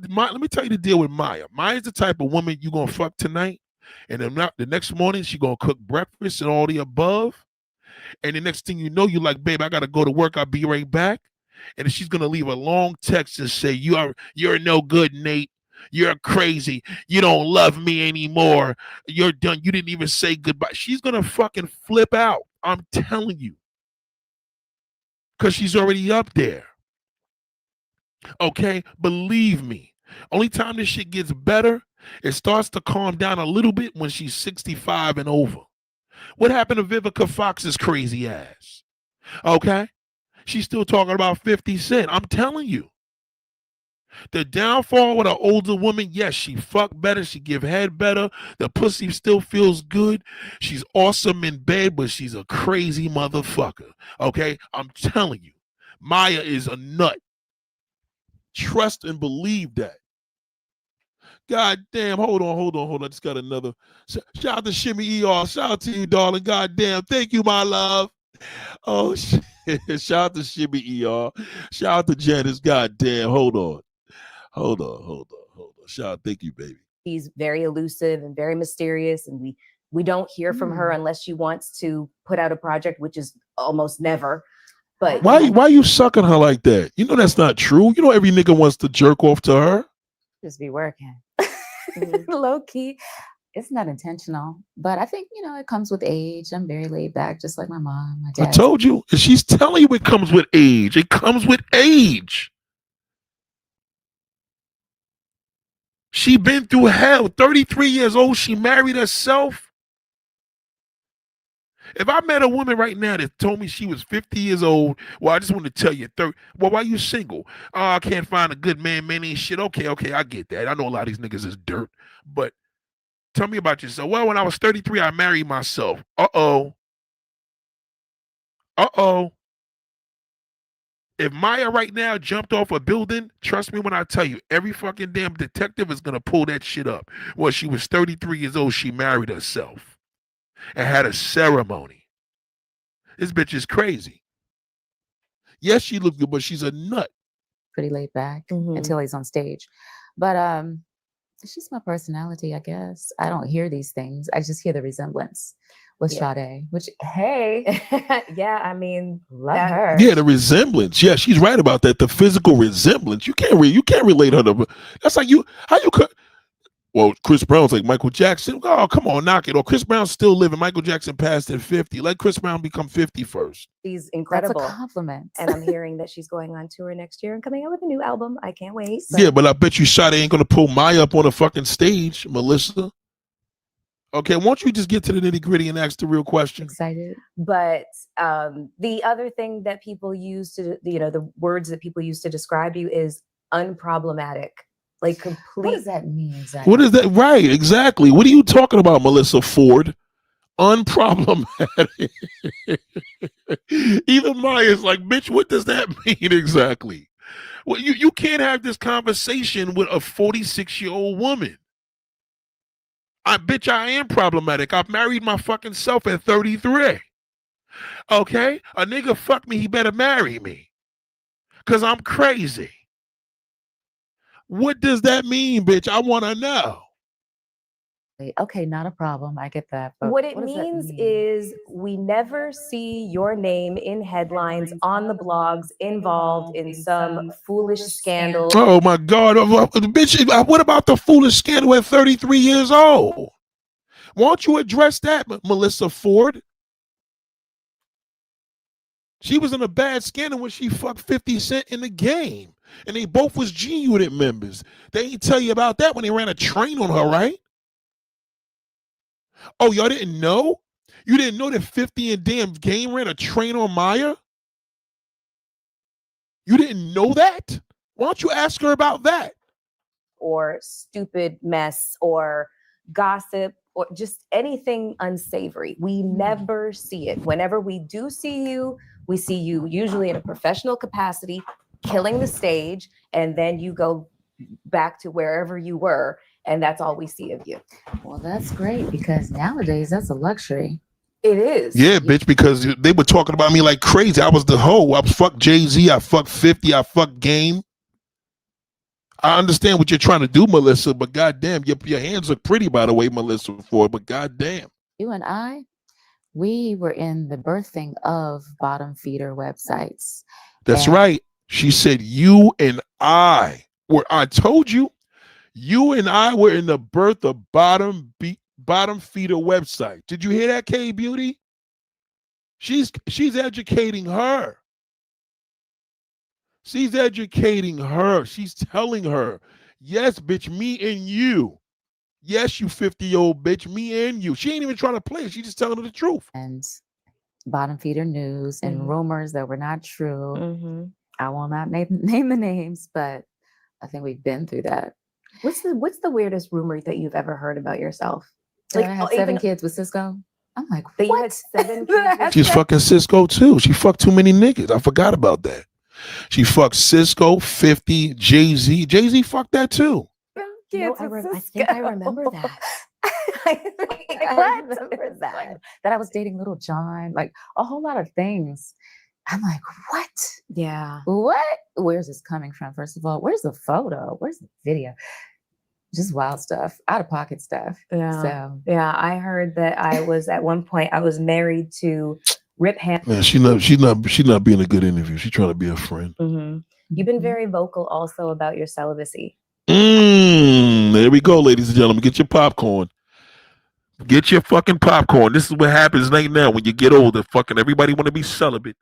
Let me tell you the deal with Maya. Maya's the type of woman you gonna fuck tonight, and then the next morning she gonna cook breakfast and all the above. And the next thing you know, you're like, babe, I gotta go to work. I'll be right back. And she's gonna leave a long text and say, you're no good, Nate. You're crazy. You don't love me anymore. You're done. You didn't even say goodbye. She's gonna fucking flip out. I'm telling you. Because she's already up there. Okay? Believe me. Only time this shit gets better, it starts to calm down a little bit when she's 65 and over. What happened to Vivica Fox's crazy ass? Okay? She's still talking about 50 Cent. I'm telling you. The downfall with an older woman, yes, she fuck better, she give head better, the pussy still feels good, she's awesome in bed, but she's a crazy motherfucker. Okay? I'm telling you. Maya is a nut. Trust and believe that. God damn, hold on. I just got another. Shout out to Shimmy ER. Shout out to you, darling. God damn. Thank you, my love. Oh, shit. Shout out to Shimmy ER. Shout out to Janice. God damn. Hold on. Shout out. Thank you, baby. She's very elusive and very mysterious, and we don't hear from her unless she wants to put out a project, which is almost never. But why you sucking her like that? You know that's not true. You know every nigga wants to jerk off to her. Just be working. Low key. It's not intentional, but I think, it comes with age. I'm very laid back, just like my mom, my dad. I told you. And she's telling you it comes with age. It comes with age. She been through hell. 33 years old. She married herself. If I met a woman right now that told me she was 50 years old, well, I just want to tell you, well, why you single? Oh, I can't find a good man. Man ain't shit. Okay, I get that. I know a lot of these niggas is dirt. But tell me about yourself. Well, when I was 33, I married myself. Uh-oh. If Maya right now jumped off a building, trust me when I tell you, every fucking damn detective is going to pull that shit up. Well, she was 33 years old. She married herself and had a ceremony. This bitch is crazy. Yes, she looked good, but she's a nut. Pretty laid back until he's on stage. But it's just my personality, I guess. I don't hear these things. I just hear the resemblance with Sade, which, hey. Yeah, I mean, love her. Yeah, the resemblance. Yeah, she's right about that. The physical resemblance. You can't relate her to. That's like how you could. Well, Chris Brown's like Michael Jackson. Oh, come on, knock it. Or Chris Brown's still living. Michael Jackson passed at 50. Let Chris Brown become 50 first. She's incredible. That's a compliment. And I'm hearing that she's going on tour next year and coming out with a new album. I can't wait. Yeah, but I bet you Sade ain't gonna pull Maya up on a fucking stage, Melissa. Okay, won't you just get to the nitty gritty and ask the real question? Excited. But the other thing that people use to, the words that people use to describe you is unproblematic, like What complete. does that mean exactly? What is that? Right, exactly. What are you talking about, Melissa Ford? Unproblematic. Even Maya's like, bitch, what does that mean exactly? Well, you can't have this conversation with a 46-year-old woman. Bitch, I am problematic. I've married my fucking self at 33. Okay? A nigga fuck me, he better marry me. Because I'm crazy. What does that mean, bitch? I want to know. Okay, not a problem. I get that. But What it does that means mean? is we never see your name in headlines, on the blogs, involved in some foolish scandal. Oh my God. Bitch, what about the foolish scandal at 33 years old? Why don't you address that, Melissa Ford? She was in a bad scandal when she fucked 50 Cent in the game. And they both was G Unit members. They ain't tell you about that when they ran a train on her, right? Oh, y'all didn't know? You didn't know that 50 and damn Game ran a train on Maya? You didn't know that? Why don't you ask her about that? Or stupid mess or gossip or just anything unsavory. We never see it. Whenever we do see you, we see you usually in a professional capacity, killing the stage, and then you go back to wherever you were, and that's all we see of you. Well, that's great because nowadays that's a luxury. It is. Yeah, bitch, because they were talking about me like crazy. I was the hoe. I was fuck Jay-Z. I fuck 50. I fuck Game. I understand what you're trying to do, Melissa, but goddamn, your hands look pretty, by the way, Melissa Ford, but goddamn. You and I, we were in the birthing of bottom feeder websites. That's And- right. She said you and I told you, you and I were in the birth of bottom feeder website. Did you hear that, K Beauty? She's educating her. She's educating her. She's telling her, yes, bitch, me and you. Yes, you 50-year-old bitch, me and you. She ain't even trying to play. She's just telling her the truth. And bottom feeder news and rumors that were not true. I will not name the names, but I think we've been through that. What's the weirdest rumor that you've ever heard about yourself? Like, I had 7 kids with Cisco. I'm like, that what? You had 7 kids. She's fucking Cisco too. She fucked too many niggas. I forgot about that. She fucked Cisco, 50, Jay-Z. Jay-Z fucked that too. I think I remember that. I remember that. That I was dating Little John, like a whole lot of things. I'm like, what? Yeah. What? Where's this coming from? First of all, where's the photo? Where's the video? Just wild stuff, out of pocket stuff. Yeah. So yeah, I heard that I was at one point I was married to Rip Ham. Man, she's not being a good interview. She's trying to be a friend. You've been very vocal also about your celibacy. There we go, ladies and gentlemen. Get your popcorn. Get your fucking popcorn. This is what happens right now when you get older. Fucking everybody want to be celibate.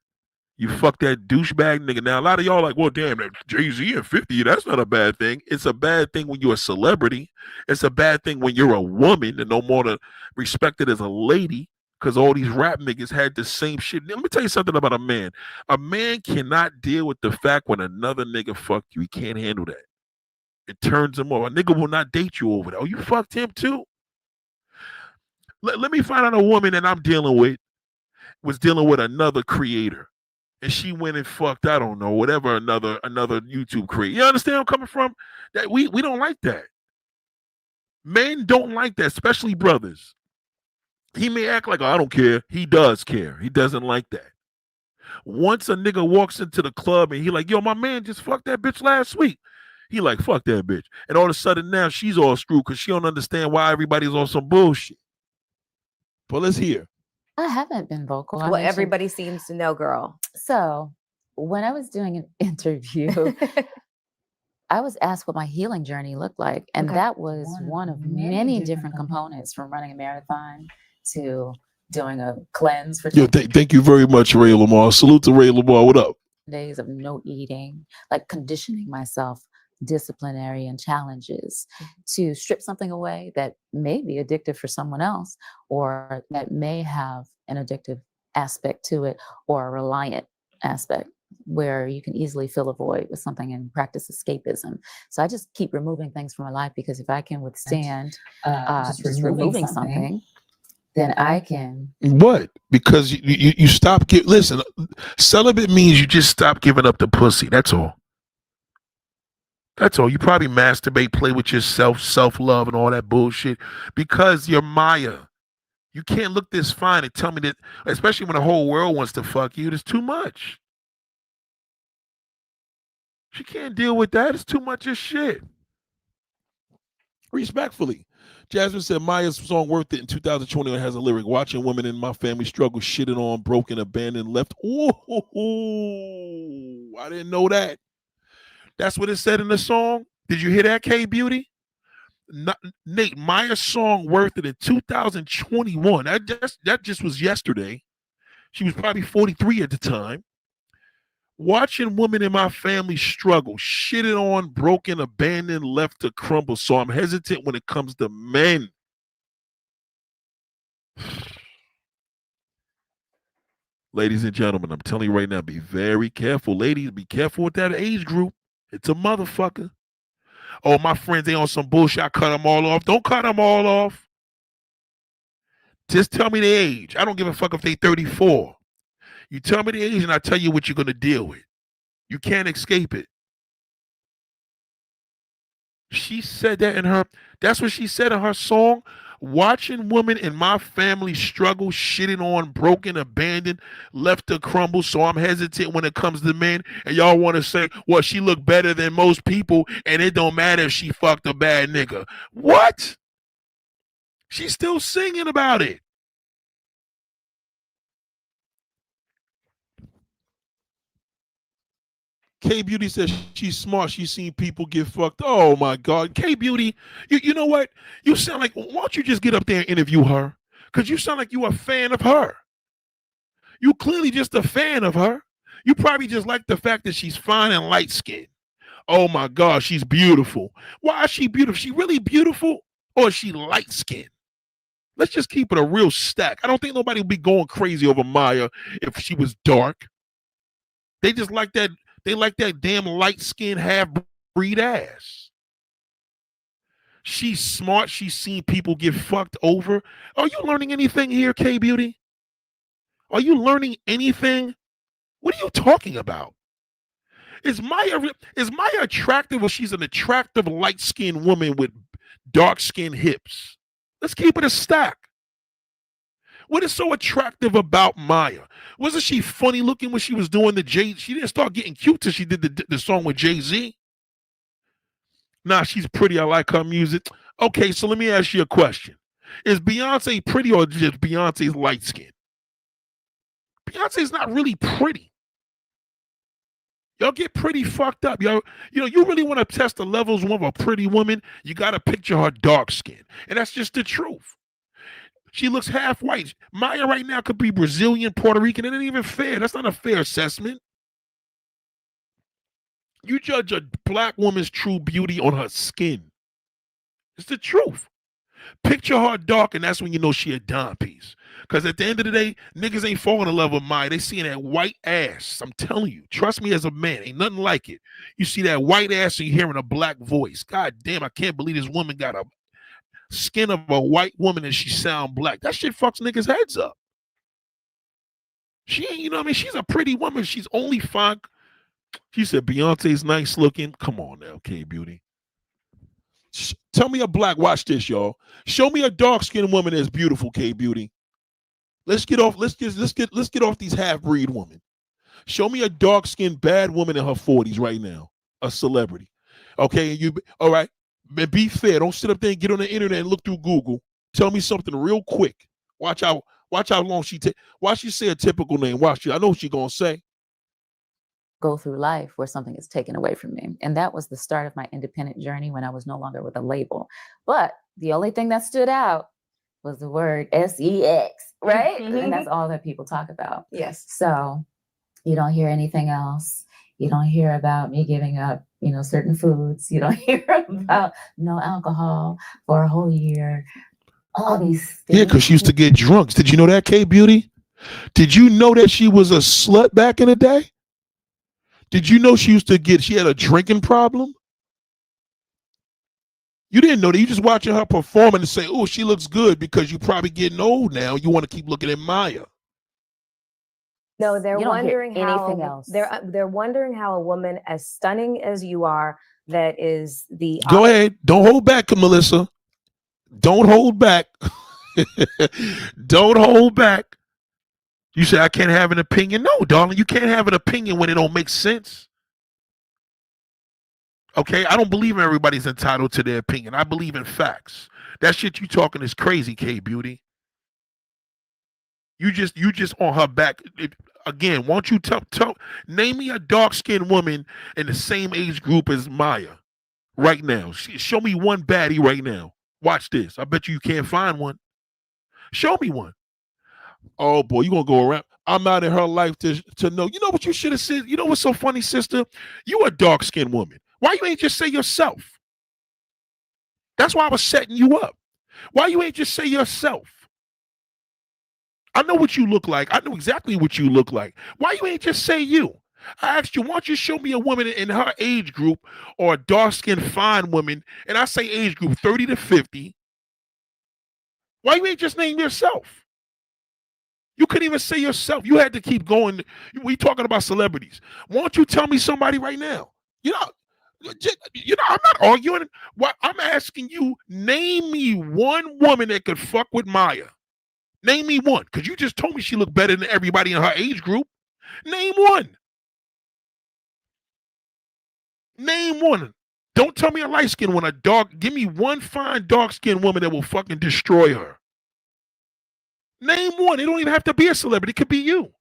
You fuck that douchebag nigga. Now, a lot of y'all like, well, damn, that Jay-Z and 50, that's not a bad thing. It's a bad thing when you're a celebrity. It's a bad thing when you're a woman and no more respected as a lady because all these rap niggas had the same shit. Let me tell you something about a man. A man cannot deal with the fact when another nigga fucked you. He can't handle that. It turns him off. A nigga will not date you over that. Oh, you fucked him too? Let me find out a woman that I'm dealing with was dealing with another creator. And she went and fucked, I don't know, whatever another YouTube creator. You understand where I'm coming from? That we don't like that. Men don't like that, especially brothers. He may act like, oh, I don't care. He does care. He doesn't like that. Once a nigga walks into the club and he like, yo, my man just fucked that bitch last week. He like, fuck that bitch. And all of a sudden now she's all screwed because she don't understand why everybody's on some bullshit. But let's hear. I haven't been vocal. Well, everybody seems to know, girl. So when I was doing an interview, I was asked what my healing journey looked like. And that was one of many different components, from running a marathon to doing a cleanse for thank you very much, Ray Lamar. Salute to Ray Lamar. What up? days of no eating, like conditioning myself disciplinary and challenges to strip something away that may be addictive for someone else, or that may have an addictive aspect to it, or a reliant aspect where you can easily fill a void with something and practice escapism. So I just keep removing things from my life, because if I can withstand just removing something, then I can. What? Because you stop. Listen, celibate means you just stop giving up the pussy. That's all. That's all. You probably masturbate, play with yourself, self-love, and all that bullshit because you're Maya. You can't look this fine and tell me that, especially when the whole world wants to fuck you, there's too much. She can't deal with that. It's too much of shit. Respectfully. Jasmine said Maya's song Worth It in 2021 has a lyric, watching women in my family struggle, shitted on, broken, abandoned, left. Ooh, I didn't know that. That's what it said in the song. Did you hear that, K Beauty? Nate, Maya's song Worth It in 2021. That just was yesterday. She was probably 43 at the time. Watching women in my family struggle, shitted on, broken, abandoned, left to crumble. So I'm hesitant when it comes to men. Ladies and gentlemen, I'm telling you right now, be very careful. Ladies, be careful with that age group. It's a motherfucker. Oh, my friends, they on some bullshit. I cut them all off. Don't cut them all off. Just tell me the age. I don't give a fuck if they 34. You tell me the age and I tell you what you're going to deal with. You can't escape it. She said that in her, that's what she said in her song. Watching women in my family struggle, shitting on, broken, abandoned, left to crumble. So I'm hesitant when it comes to men. And y'all want to say, well, she looked better than most people, and it don't matter if she fucked a bad nigga. What? She's still singing about it. K Beauty says she's smart. She's seen people get fucked. Oh my God. K Beauty, you know what? You sound like, why don't you just get up there and interview her? Because you sound like you a fan of her. You clearly just a fan of her. You probably just like the fact that she's fine and light skinned. Oh my God, she's beautiful. Why is she beautiful? She really beautiful, or is she light skinned? Let's just keep it a real stack. I don't think nobody would be going crazy over Maya if she was dark. They just like that. They like that damn light-skinned half-breed ass. She's smart. She's seen people get fucked over. Are you learning anything here, K Beauty? Are you learning anything? What are you talking about? Is Maya attractive, or she's an attractive light-skinned woman with dark-skinned hips? Let's keep it a stack. What is so attractive about Maya? Wasn't she funny looking when she was doing the Jay? She didn't start getting cute till she did the song with Jay-Z. Nah, she's pretty. I like her music. Okay, so let me ask you a question. Is Beyonce pretty, or just Beyonce's light skin? Beyonce's not really pretty. Y'all get pretty fucked up. You really want to test the levels of a pretty woman, you got to picture her dark skin. And that's just the truth. She looks half white. Maya right now could be Brazilian, Puerto Rican. It ain't even fair. That's not a fair assessment. You judge a black woman's true beauty on her skin. It's the truth. Picture her dark, and that's when you know she a dime piece. Because at the end of the day, niggas ain't falling in love with Maya. They seeing that white ass. I'm telling you. Trust me as a man. Ain't nothing like it. You see that white ass and you're hearing a black voice. God damn, I can't believe this woman got a skin of a white woman and she sound black. That shit fucks niggas' heads up. She ain't, you know what I mean? She's a pretty woman. She's only fine. She said Beyonce's nice looking. Come on now, K Beauty. Tell me a black, watch this, y'all. Show me a dark-skinned woman that's beautiful, K Beauty. Let's get off these half-breed women. Show me a dark-skinned bad woman in her 40s right now. A celebrity. Okay, all right. Be fair. Don't sit up there and get on the internet and look through Google. Tell me something real quick. Watch how long she take. Watch she say a typical name. Watch it. I know what she's gonna say. Go through life where something is taken away from me. And that was the start of my independent journey when I was no longer with a label. But the only thing that stood out was the word sex, right? And that's all that people talk about. Yes. So you don't hear anything else. You don't hear about me giving up, certain foods. You don't hear about no alcohol for a whole year. All these Yeah, because she things. used to get drunk. Did you know that, K Beauty? Did you know that she was a slut back in the day? Did you know she had a drinking problem? You didn't know that. You just watching her perform and say, oh, she looks good because you probably getting old now. You want to keep looking at Maya. No, they're You don't hear wondering anything how else. they're wondering how a woman as stunning as you are, that is the Go ahead. Don't hold back, Melissa. Don't hold back. Don't hold back. You say I can't have an opinion. No, darling, you can't have an opinion when it don't make sense. Okay, I don't believe everybody's entitled to their opinion. I believe in facts. That shit you talking is crazy, K Beauty. You just on her back. Again, won't you name me a dark skinned woman in the same age group as Maya right now? Show me one baddie right now. Watch this. I bet you can't find one. Show me one. Oh boy, you gonna go around. I'm out in her life to know. You know what you should have said? You know what's so funny, sister? You a dark skinned woman. Why you ain't just say yourself? That's why I was setting you up. Why you ain't just say yourself? I know what you look like. I know exactly what you look like. Why you ain't just say you? I asked you, why don't you show me a woman in her age group or a dark-skinned fine woman, and I say age group 30 to 50. Why you ain't just name yourself? You couldn't even say yourself. You had to keep going. We talking about celebrities. Why don't you tell me somebody right now? You know, I'm not arguing. What I'm asking you, name me one woman that could fuck with Maya. Name me one, because you just told me she looked better than everybody in her age group. Name one. Name one. Don't tell me a light skinned one, a dark. Give me one fine dark skinned woman that will fucking destroy her. Name one. It don't even have to be a celebrity. It could be you.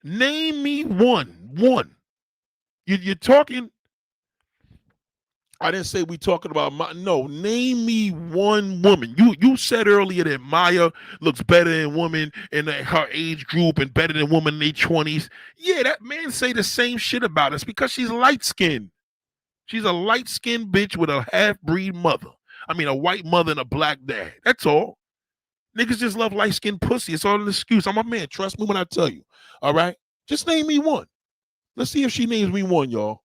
Name me one. One. You're talking. I didn't say we talking about no. Name me one woman. You said earlier that Maya looks better than women in her age group and better than women in their 20s. Yeah, that man say the same shit about us because she's light skinned. She's a light skinned bitch with a half breed mother. I mean, a white mother and a black dad. That's all. Niggas just love light skinned pussy. It's all an excuse. I'm a man. Trust me when I tell you. All right, just name me one. Let's see if she names me one, y'all.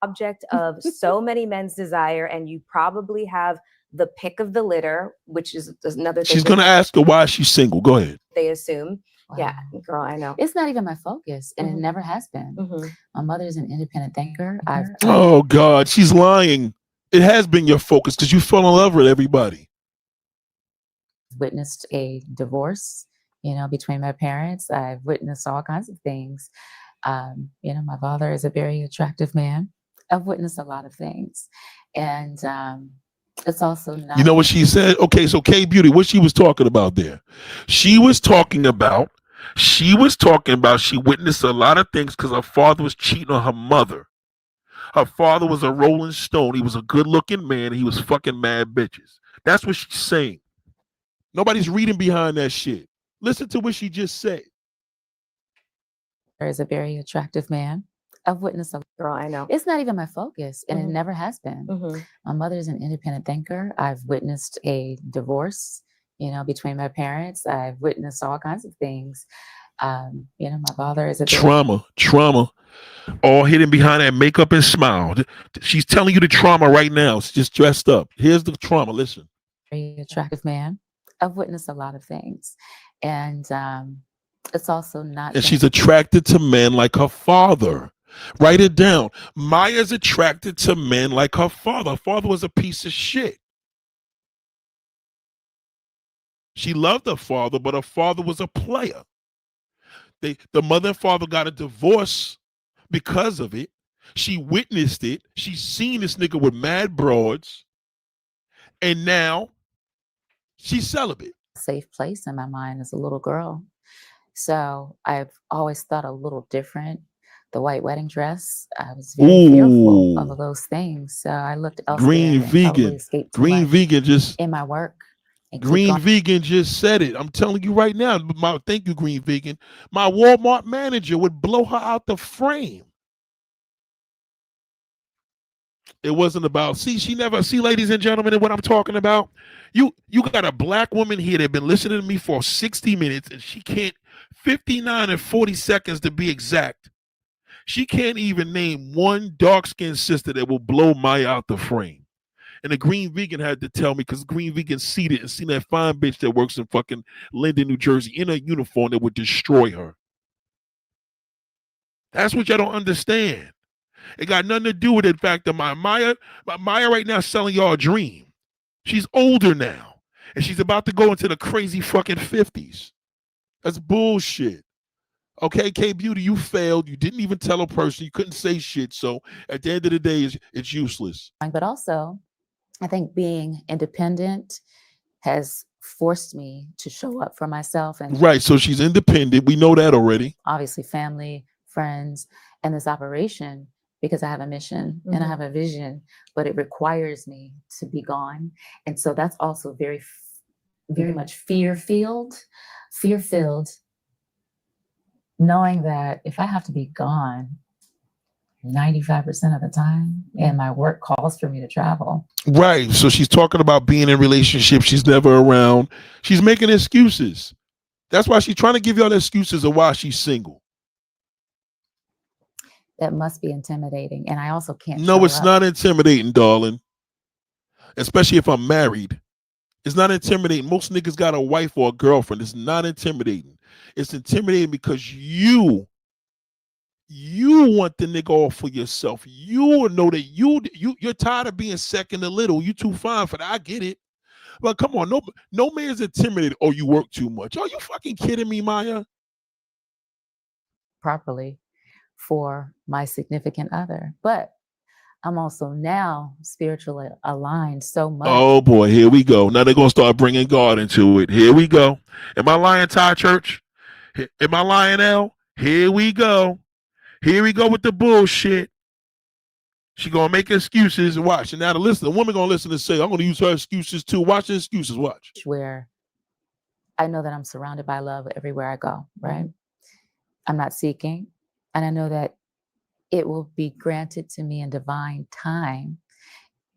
object of so many men's desire, and you probably have the pick of the litter, which is another thing. She's gonna ask her why she's single. Go ahead. They assume. Wow. Yeah, girl, I know. It's not even my focus, and Mhm. it never has been. Mhm. My mother's an independent thinker. I've Oh God, she's lying. It has been your focus because you fell in love with everybody. witnessed a divorce, between my parents. I've witnessed all kinds of things. My father is a very attractive man. I've witnessed a lot of things, and it's also not. You know what she said? Okay, so K Beauty, what she was talking about there? She was talking about she witnessed a lot of things because her father was cheating on her mother. Her father was a rolling stone. He was a good looking man. And he was fucking mad bitches. That's what she's saying. Nobody's reading behind that shit. Listen to what she just said. Is a very attractive man. I've witnessed a Girl, I know. It's not even my focus, and Mhm. it never has been. Mhm. My mother's an independent thinker. I've witnessed a divorce, between my parents. I've witnessed all kinds of things. My father is a Trauma, all hidden behind that makeup and smile. She's telling you the trauma right now. It's just dressed up. Here's the trauma. Listen. very attractive man. I've witnessed a lot of things, and it's also not. And she's attracted to men like her father. Write it down. Maya's attracted to men like her father. Her father was a piece of shit. She loved her father, but her father was a player. The mother and father got a divorce because of it. She witnessed it. She's seen this nigga with mad broads. And now she's celibate. safe place in my mind as a little girl. So I've always thought a little different. The white wedding dress, I was very fearful of those things. So I looked elsewhere Green and probably vegan. escaped too Green much vegan just in my work and click Green on. Vegan just said it. I'm telling you right now. Thank you, Green Vegan. My Walmart manager would blow her out the frame. It wasn't about, she never, ladies and gentlemen, what I'm talking about. You got a black woman here that been listening to me for 60 minutes and she can't, 59 and 40 seconds to be exact. She can't even name one dark-skinned sister that will blow Maya out the frame. And the Green Vegan had to tell me, because Green Vegan seated and seen that fine bitch that works in fucking Linden, New Jersey in a uniform that would destroy her. That's what y'all don't understand. It got nothing to do with the fact that my Maya right now is selling y'all a dream. She's older now. And she's about to go into the crazy fucking 50s. That's bullshit. Okay, K Beauty, you failed. You didn't even tell a person. You couldn't say shit. So at the end of the day, it's useless. But also, I think being independent has forced me to show up for myself. And right, so she's independent. We know that already. Obviously, family, friends, and this operation, because I have a mission and I have a vision, but it requires me to be gone. And so that's also very much fear-filled, knowing that if I have to be gone 95% of the time and my work calls for me to travel. Right. So she's talking about being in relationships. She's never around. She's making excuses. That's why she's trying to give y'all excuses of why she's single. That must be intimidating. And I also can't. No, it's not intimidating, darling. Especially if I'm married. It's not intimidating. Most niggas got a wife or a girlfriend. It's not intimidating. It's intimidating because you want the nigga all for yourself. You know that you're tired of being second to little. You too fine for that. I get it. But come on, no man's intimidated. Oh, you work too much. Are you fucking kidding me, Maya? Properly for my significant other. But I'm also now spiritually aligned so much. Oh boy, here we go. Now they're going to start bringing God into it. Here we go. Am I lying, Thai Church? Am I lying, L? Here we go. Here we go with the bullshit. She gonna make excuses and watch. And now the woman gonna listen and say, I'm gonna use her excuses too. Watch the excuses, watch. Where I know that I'm surrounded by love everywhere I go, right? I'm not seeking. And I know that it will be granted to me in divine time.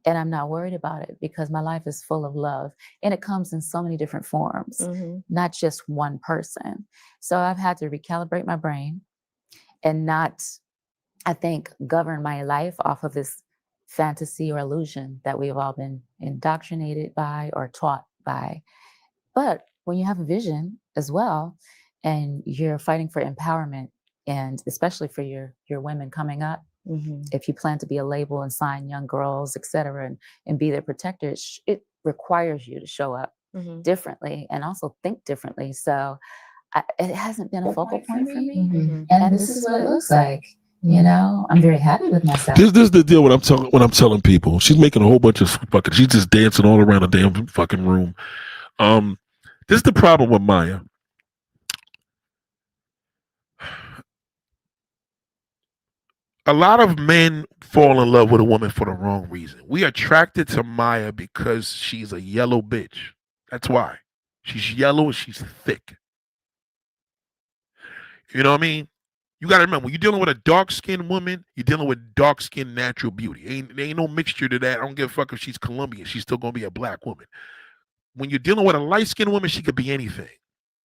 And I'm not worried about it because my life is full of love. And it comes in so many different forms, not just one person. So I've had to recalibrate my brain and not, I think, govern my life off of this fantasy or illusion that we've all been indoctrinated by or taught by. But when you have a vision as well, and you're fighting for empowerment, and especially for your women coming up, if you plan to be a label and sign young girls, et cetera, and be their protector, it requires you to show up differently and also think differently. So it hasn't been a focal point for me. And this is what it looks like. You know, I'm very happy with myself. This is the deal when I'm telling people. She's making a whole bunch of fucking, she's just dancing all around the damn fucking room. This is the problem with Maya. A lot of men fall in love with a woman for the wrong reason. We are attracted to Maya because she's a yellow bitch. That's why. She's yellow and she's thick. You know what I mean? You got to remember, when you're dealing with a dark-skinned woman, you're dealing with dark-skinned natural beauty. There ain't no mixture to that. I don't give a fuck if she's Colombian. She's still going to be a black woman. When you're dealing with a light-skinned woman, she could be anything.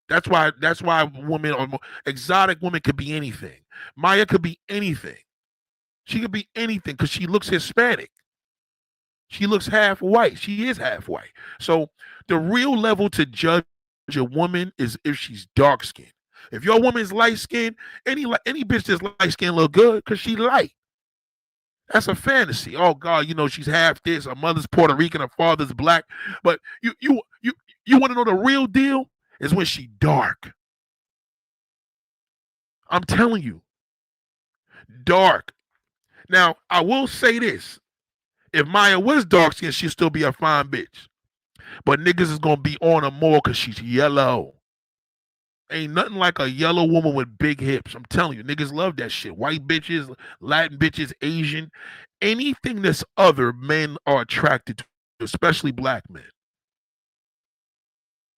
That's why women or exotic women could be anything. Maya could be anything. She could be anything because she looks Hispanic. She looks half white. She is half white. So the real level to judge a woman is if she's dark-skinned. If your woman's light-skinned, any bitch that's light-skinned look good because she light. That's a fantasy. Oh God, you know she's half this. Her mother's Puerto Rican, her father's black. But you want to know the real deal is when she dark. I'm telling you, dark. Now I will say this: if Maya was dark-skinned, she'd still be a fine bitch. But niggas is gonna be on her more because she's yellow. Ain't nothing like a yellow woman with big hips. I'm telling you, niggas love that shit. White bitches, Latin bitches, Asian, anything that's other, men are attracted to, especially black men.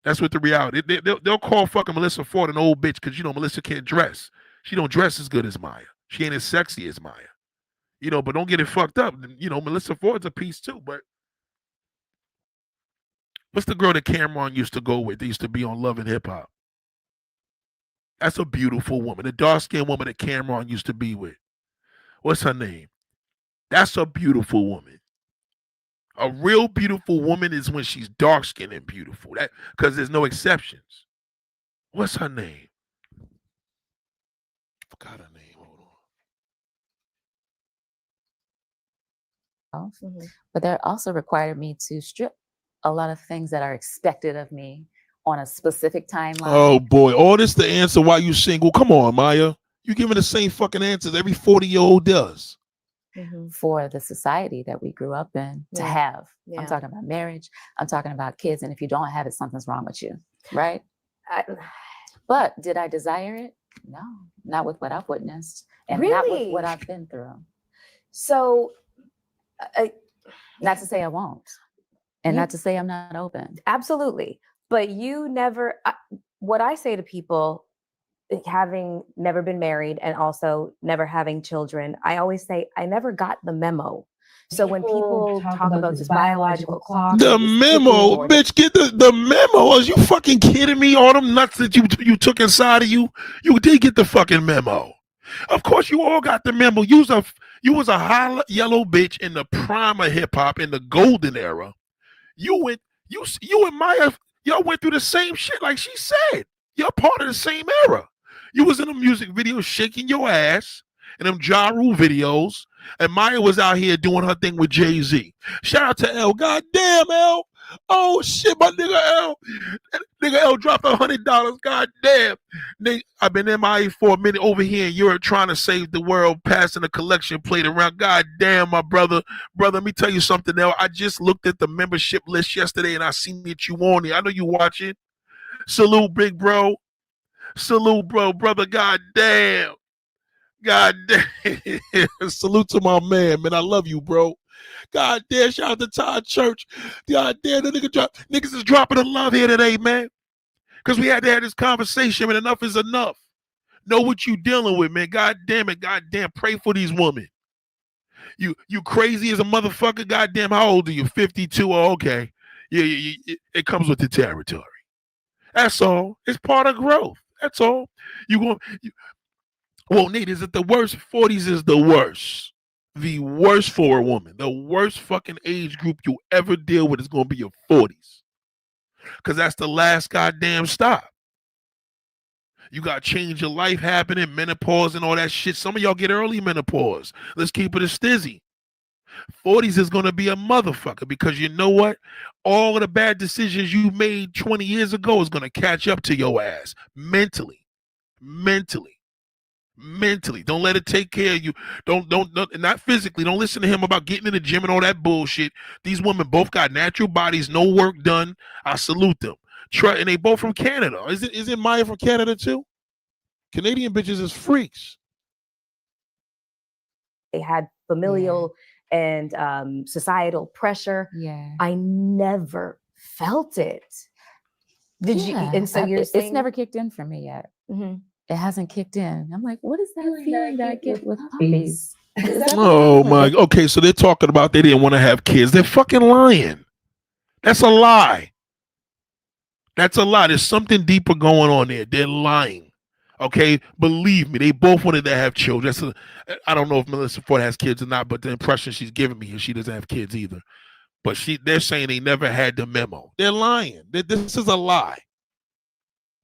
That's what the reality. They'll call fucking Melissa Ford an old bitch because Melissa can't dress. She don't dress as good as Maya. She ain't as sexy as Maya. But don't get it fucked up. Melissa Ford's a piece too. But what's the girl that Cameron used to go with? They used to be on Love and Hip Hop. That's a beautiful woman. The dark skinned woman that Cameron used to be with. What's her name? That's a beautiful woman. A real beautiful woman is when she's dark skinned and beautiful. That because there's no exceptions. What's her name? Forgot her name. Hold on. But that also required me to strip a lot of things that are expected of me on a specific timeline. Oh boy, all this the answer why you single. Come on, Maya. You giving the same fucking answers every 40-year-old does. For the society that we grew up in to have. I'm talking about marriage. I'm talking about kids. And if you don't have it, something's wrong with you. Right? But did I desire it? No, not with what I've witnessed and not with what I've been through. So, not to say I won't and not to say I'm not open. Absolutely. But you never, what I say to people, having never been married and also never having children, I always say I never got the memo. So when people talk about this biological clock, the memo, bitch, get the memo. Are you fucking kidding me? All them nuts that you took inside of you, you did get the fucking memo. Of course, you all got the memo. You was a high yellow bitch in the prime of hip hop in the golden era. You and Maya, y'all went through the same shit, like she said. You're part of the same era. You was in a music video shaking your ass in them Ja Rule videos, and Maya was out here doing her thing with Jay-Z. Shout out to L. God damn, L. Oh shit, my nigga L. Nigga L dropped $100. God damn. I've been MIA for a minute over here in Europe trying to save the world, passing a collection plate around. God damn, my brother. Brother, let me tell you something, L. I just looked at the membership list yesterday and I seen that you on it. I know you watching. Salute, big bro. Salute, brother. God damn. God damn. Salute to my man. I love you, bro. God damn. Shout out to Todd Church. God damn, the niggas is dropping the love here today, man. Because we had to have this conversation, and enough is enough. Know what you dealing with, man. God damn it. God damn. Pray for these women. You crazy as a motherfucker. God damn. How old are you? 52? Oh, okay. Yeah, it comes with the territory. That's all. It's part of growth. That's all. Well, Nate, is it the worst? 40s is the worst. The worst for a woman. The worst fucking age group you ever deal with is going to be your 40s. Because that's the last goddamn stop. You got change your life happening, menopause and all that shit. Some of y'all get early menopause. Let's keep it a stizzy. 40s is going to be a motherfucker because you know what? All of the bad decisions you made 20 years ago is going to catch up to your ass mentally. Don't let it take care of you. Don't not physically. Don't listen to him about getting in the gym and all that bullshit. These women both got natural bodies, no work done. I salute them. And they both from Canada. Isn't Maya from Canada too? Canadian bitches is freaks. They had familial and societal pressure. Yeah. I never felt it. Did you? And so you're saying it's never kicked in for me yet. Mm-hmm. It hasn't kicked in. I'm like, what is that feeling that I get with puppies? Oh my. Okay, so they're talking about they didn't want to have kids. They're fucking lying. That's a lie. That's a lie. There's something deeper going on there. They're lying. Okay, believe me, they both wanted to have children. I don't know if Melissa Ford has kids or not, but the impression she's giving me is she doesn't have kids either. But they're saying they never had the memo. They're lying. This is a lie.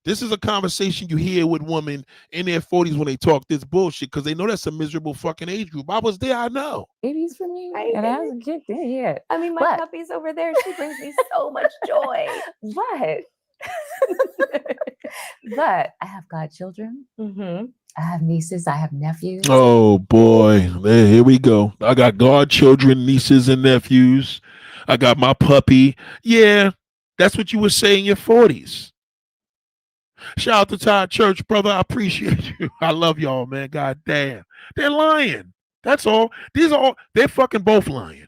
This is a conversation you hear with women in their 40s when they talk this bullshit because they know that's a miserable fucking age group. I was there, I know. 80s for me, and it hasn't kicked in yet. I mean, my puppy's over there. She brings me so much joy. But I have godchildren. Mm-hmm. I have nieces. I have nephews. Oh, boy. Here we go. I got godchildren, nieces, and nephews. I got my puppy. Yeah, that's what you would say in your 40s. Shout out to Todd Church, brother. I appreciate you. I love y'all, man. God damn. They're lying. That's all. They're fucking both lying.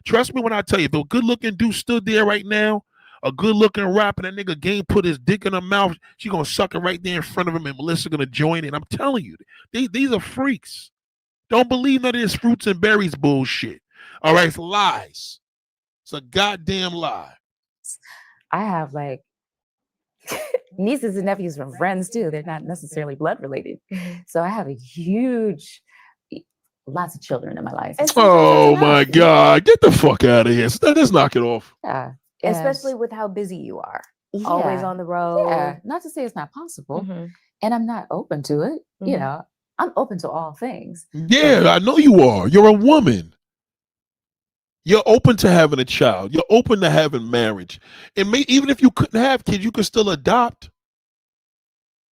Trust me when I tell you, the good looking dude stood there right now. A good looking rapper, that nigga Game put his dick in her mouth. She gonna suck it right there in front of him, and Melissa gonna join it. I'm telling you, these are freaks. Don't believe none of this fruits and berries bullshit. All right, it's lies. It's a goddamn lie. I have like nieces and nephews from friends too. They're not necessarily blood related. So I have a huge, lots of children in my life. And Oh my God. Get the fuck out of here. Let's knock it off. Yeah. especially with how busy you are. Yeah. Always on the road. Yeah. Not to say it's not possible. Mhm. And I'm not open to it. You Mhm. know, I'm open to all things. Yeah, I know you are. You're a woman. You're open to having a child. You're open to having marriage. And even if you couldn't have kids, you could still adopt.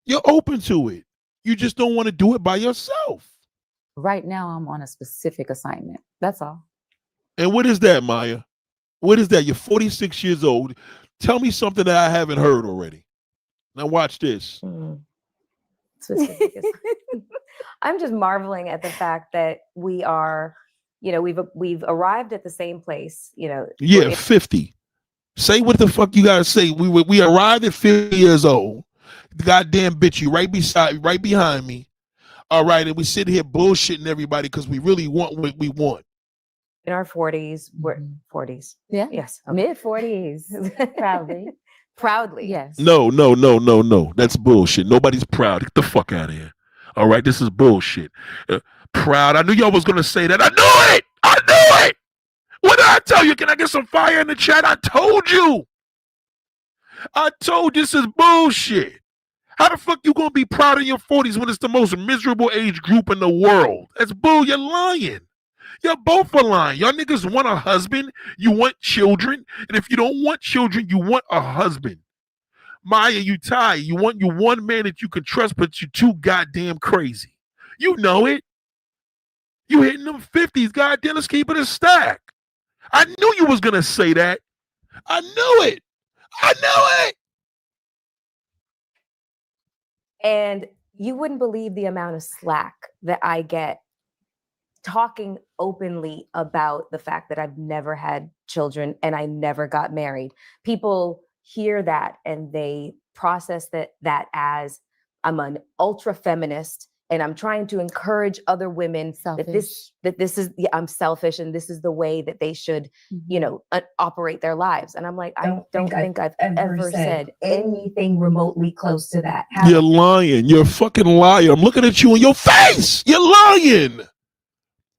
You're open to it. You just don't want to do it by yourself. Right now, I'm on a specific assignment. That's all. And what is that, Maya? What is that? You're 46 years old. Tell me something that I haven't heard already. Now watch this. Specific I'm just marveling at the fact that we are, we've arrived at the same place, Yeah, 50. Say what the fuck you gotta say. We arrived at 50 years old. The goddamn bitch, you right behind me. All right, and we sit here bullshitting everybody because we really want what we want. in our 40s, we're Mhm. 40s. Yeah. Yes. Mid 40s. Proudly. Proudly. Yes. No. That's bullshit. Nobody's proud. Get the fuck out of here. All right, this is bullshit. Proud. I knew y'all was gonna say that. I knew it. What did I tell you? Can I get some fire in the chat? I told you. This is bullshit. How the fuck you gonna be proud in your 40s when it's the most miserable age group in the world? That's bull. You're lying. You're both are lying. Y'all niggas want a husband. You want children. And if you don't want children, you want a husband. Maya, you tired. You want one man that you can trust, but you're too goddamn crazy. You know it. You hitting them 50s. Goddamn, let's keep it a stack. I knew you was gonna say that. I knew it. And you wouldn't believe the amount of slack that I get talking openly about the fact that I've never had children and I never got married. People hear that and they process that as I'm an ultra feminist and I'm trying to encourage other women Selfish. that this is I'm selfish and this is the way that they should operate their lives. And I'm like, I don't think I've ever said anything remotely close to that. You're lying. You're a fucking liar. I'm looking at you in your face. You're lying.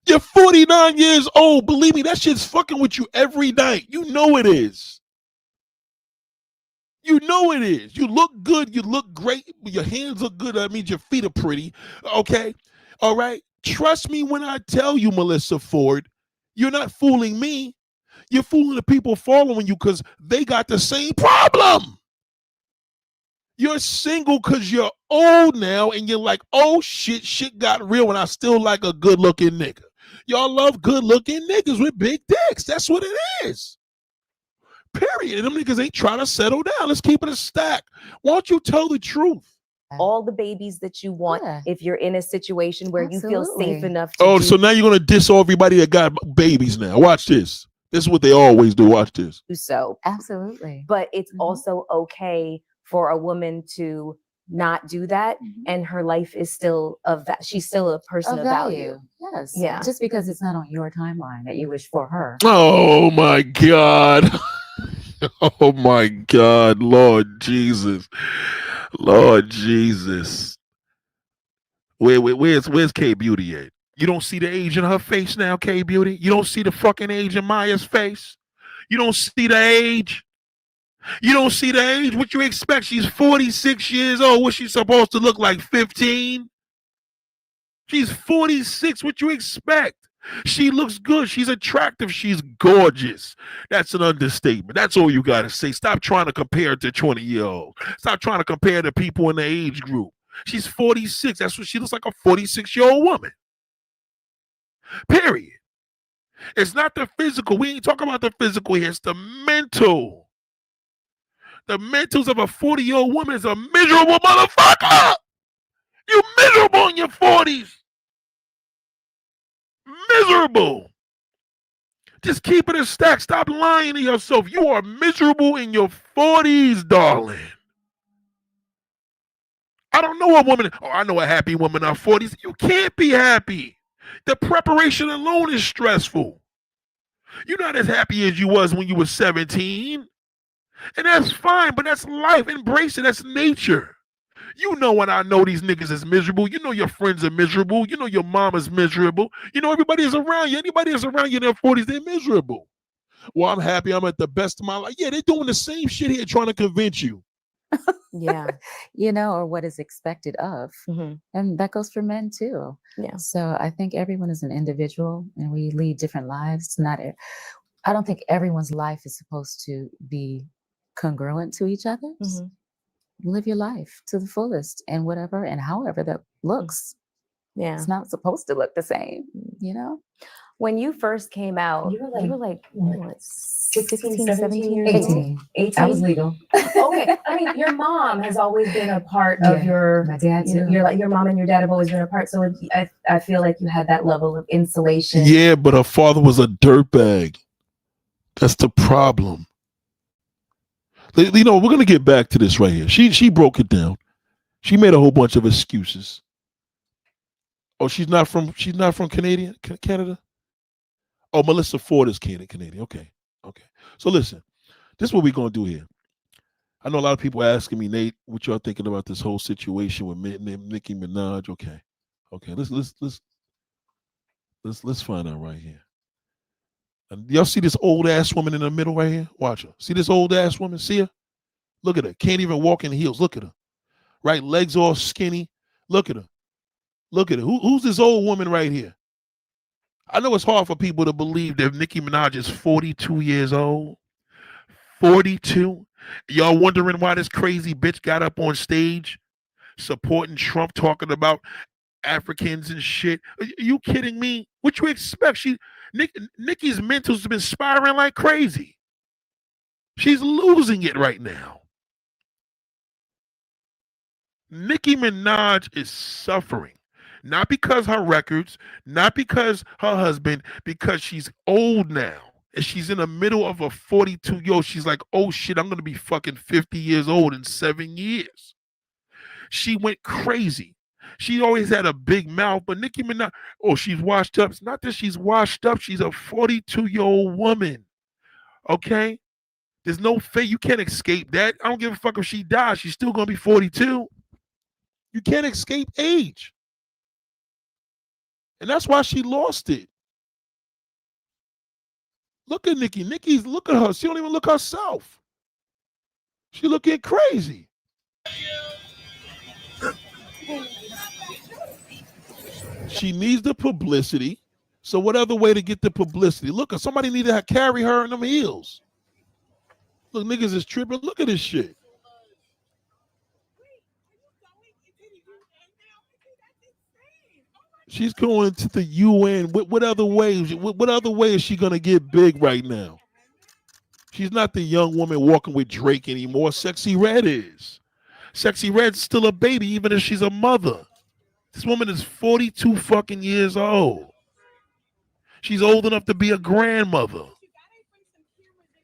You're 49 years old. Believe me, that shit's fucking with you every night. You know it is. You know it is. You look good. You look great. Your hands look good. That means your feet are pretty. Okay? All right? Trust me when I tell you, Melissa Ford, you're not fooling me. You're fooling the people following you because they got the same problem. You're single because you're old now and you're like, oh shit got real and I still like a good looking nigga. Y'all love good looking niggas with big dicks. That's what it is. Period. And them niggas ain't trying to settle down. Let's keep it a stack. Why don't you tell the truth? All the babies that you want if you're in a situation where you feel safe enough to so now you're going to diss everybody that got babies now. Watch this. This is what they always do. Watch this. So. Absolutely. But it's also okay for a woman to not do that and her life is still she's still a person of value. Yes. Yeah. Just because it's not on your timeline that you wish for her. Oh my God. Oh my God. Lord Jesus. Where's K Beauty at? You don't see the age in her face now, K Beauty? You don't see the fucking age in Maya's face? You don't see the age? You don't see the age? What you expect? She's 46 years old. What's she supposed to look like? 15? She's 46. What you expect? She looks good. She's attractive. She's gorgeous. That's an understatement. That's all you got to say. Stop trying to compare to 20-year-old. Stop trying to compare to people in the age group. She's 46. That's what she looks like, a 46-year-old woman. Period. It's not the physical. We ain't talking about the physical here. It's the mental. The mentals of a 40-year-old woman is a miserable motherfucker. You miserable in your 40s. Miserable. Just keep it a stack. Stop lying to yourself. You are miserable in your 40s, darling. I don't know a woman. Oh, I know a happy woman in her 40s. You can't be happy. The preparation alone is stressful. You're not as happy as you was when you were 17. And that's fine, but that's life. Embrace it. That's nature. You know when I know these niggas is miserable. You know your friends are miserable. You know your mom is miserable. You know everybody is around you. Anybody is around you in their 40s, they're miserable. Well, I'm happy. I'm at the best of my life. Yeah, they're doing the same shit here trying to convince you. Yeah. Or what is expected of. Mm-hmm. And that goes for men too. Yeah. So I think everyone is an individual and we lead different lives. I don't think everyone's life is supposed to be congruent to each other's. Mm-hmm. Live your life to the fullest and whatever and however that looks. Yeah. It's not supposed to look the same, When you first came out, you were like what, 16, 17 years 18. 18? I was legal. Okay. I mean, your mom has always been a part of your, my dad too. Your mom and your dad have always been a part. So I feel like you had that level of insulation. Yeah, but her father was a dirtbag. That's the problem. We're gonna get back to this right here. She broke it down. She made a whole bunch of excuses. Oh, she's not from Canada. Oh, Melissa Ford is Canadian. Okay. So listen, this is what we're gonna do here. I know a lot of people asking me, Nate, what y'all thinking about this whole situation with Nicki Minaj? Okay. Let's find out right here. And y'all see this old ass woman in the middle right here? Watch her. See this old ass woman? See her? Look at her. Can't even walk in heels. Look at her. Right? Legs all skinny. Look at her. Who's this old woman right here? I know it's hard for people to believe that Nicki Minaj is 42 years old. 42? Y'all wondering why this crazy bitch got up on stage supporting Trump, talking about Africans and shit? Are you kidding me? What you expect? Nicki's mental's been spiraling like crazy. She's losing it right now. Nicki Minaj is suffering. Not because her records, not because her husband, because she's old now. And she's in the middle of a 42-year-old. She's like, oh shit, I'm going to be fucking 50 years old in 7 years. She went crazy. She always had a big mouth, but Nicki Minaj, she's washed up. It's not that she's washed up. She's a 42-year-old woman. Okay? There's no fate. You can't escape that. I don't give a fuck if she dies. She's still going to be 42. You can't escape age. And that's why she lost it. Look at Nicki. Look at her. She don't even look herself. She looking crazy. She needs the publicity. So what other way to get the publicity? Look, somebody need to carry her in them heels. Look, niggas is tripping. Look at this shit. She's going to the UN. What other way? What other way is she gonna get big right now? She's not the young woman walking with Drake anymore. Sexy Red is. Sexy Red's still a baby, even if she's a mother. This woman is 42 fucking years old. She's old enough to be a grandmother.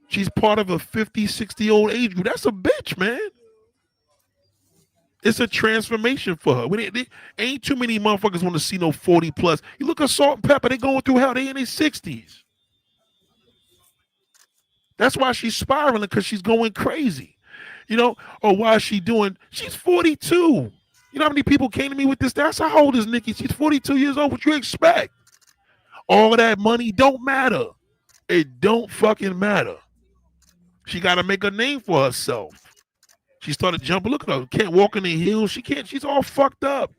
She's part of a 50, 60-year-old age group. That's a bitch, man. It's a transformation for her. Ain't too many motherfuckers want to see no 40 plus. You look at Salt and Pepper, they going through hell. They in their 60s. That's why she's spiraling, because she's going crazy. Or why is she doing? She's 42. You know how many people came to me with this? That's how old is Nicki? She's 42 years old. What you expect? All of that money don't matter. It don't fucking matter. She got to make a name for herself. She started jumping. Look at her. Can't walk in the heels. She can't. She's all fucked up.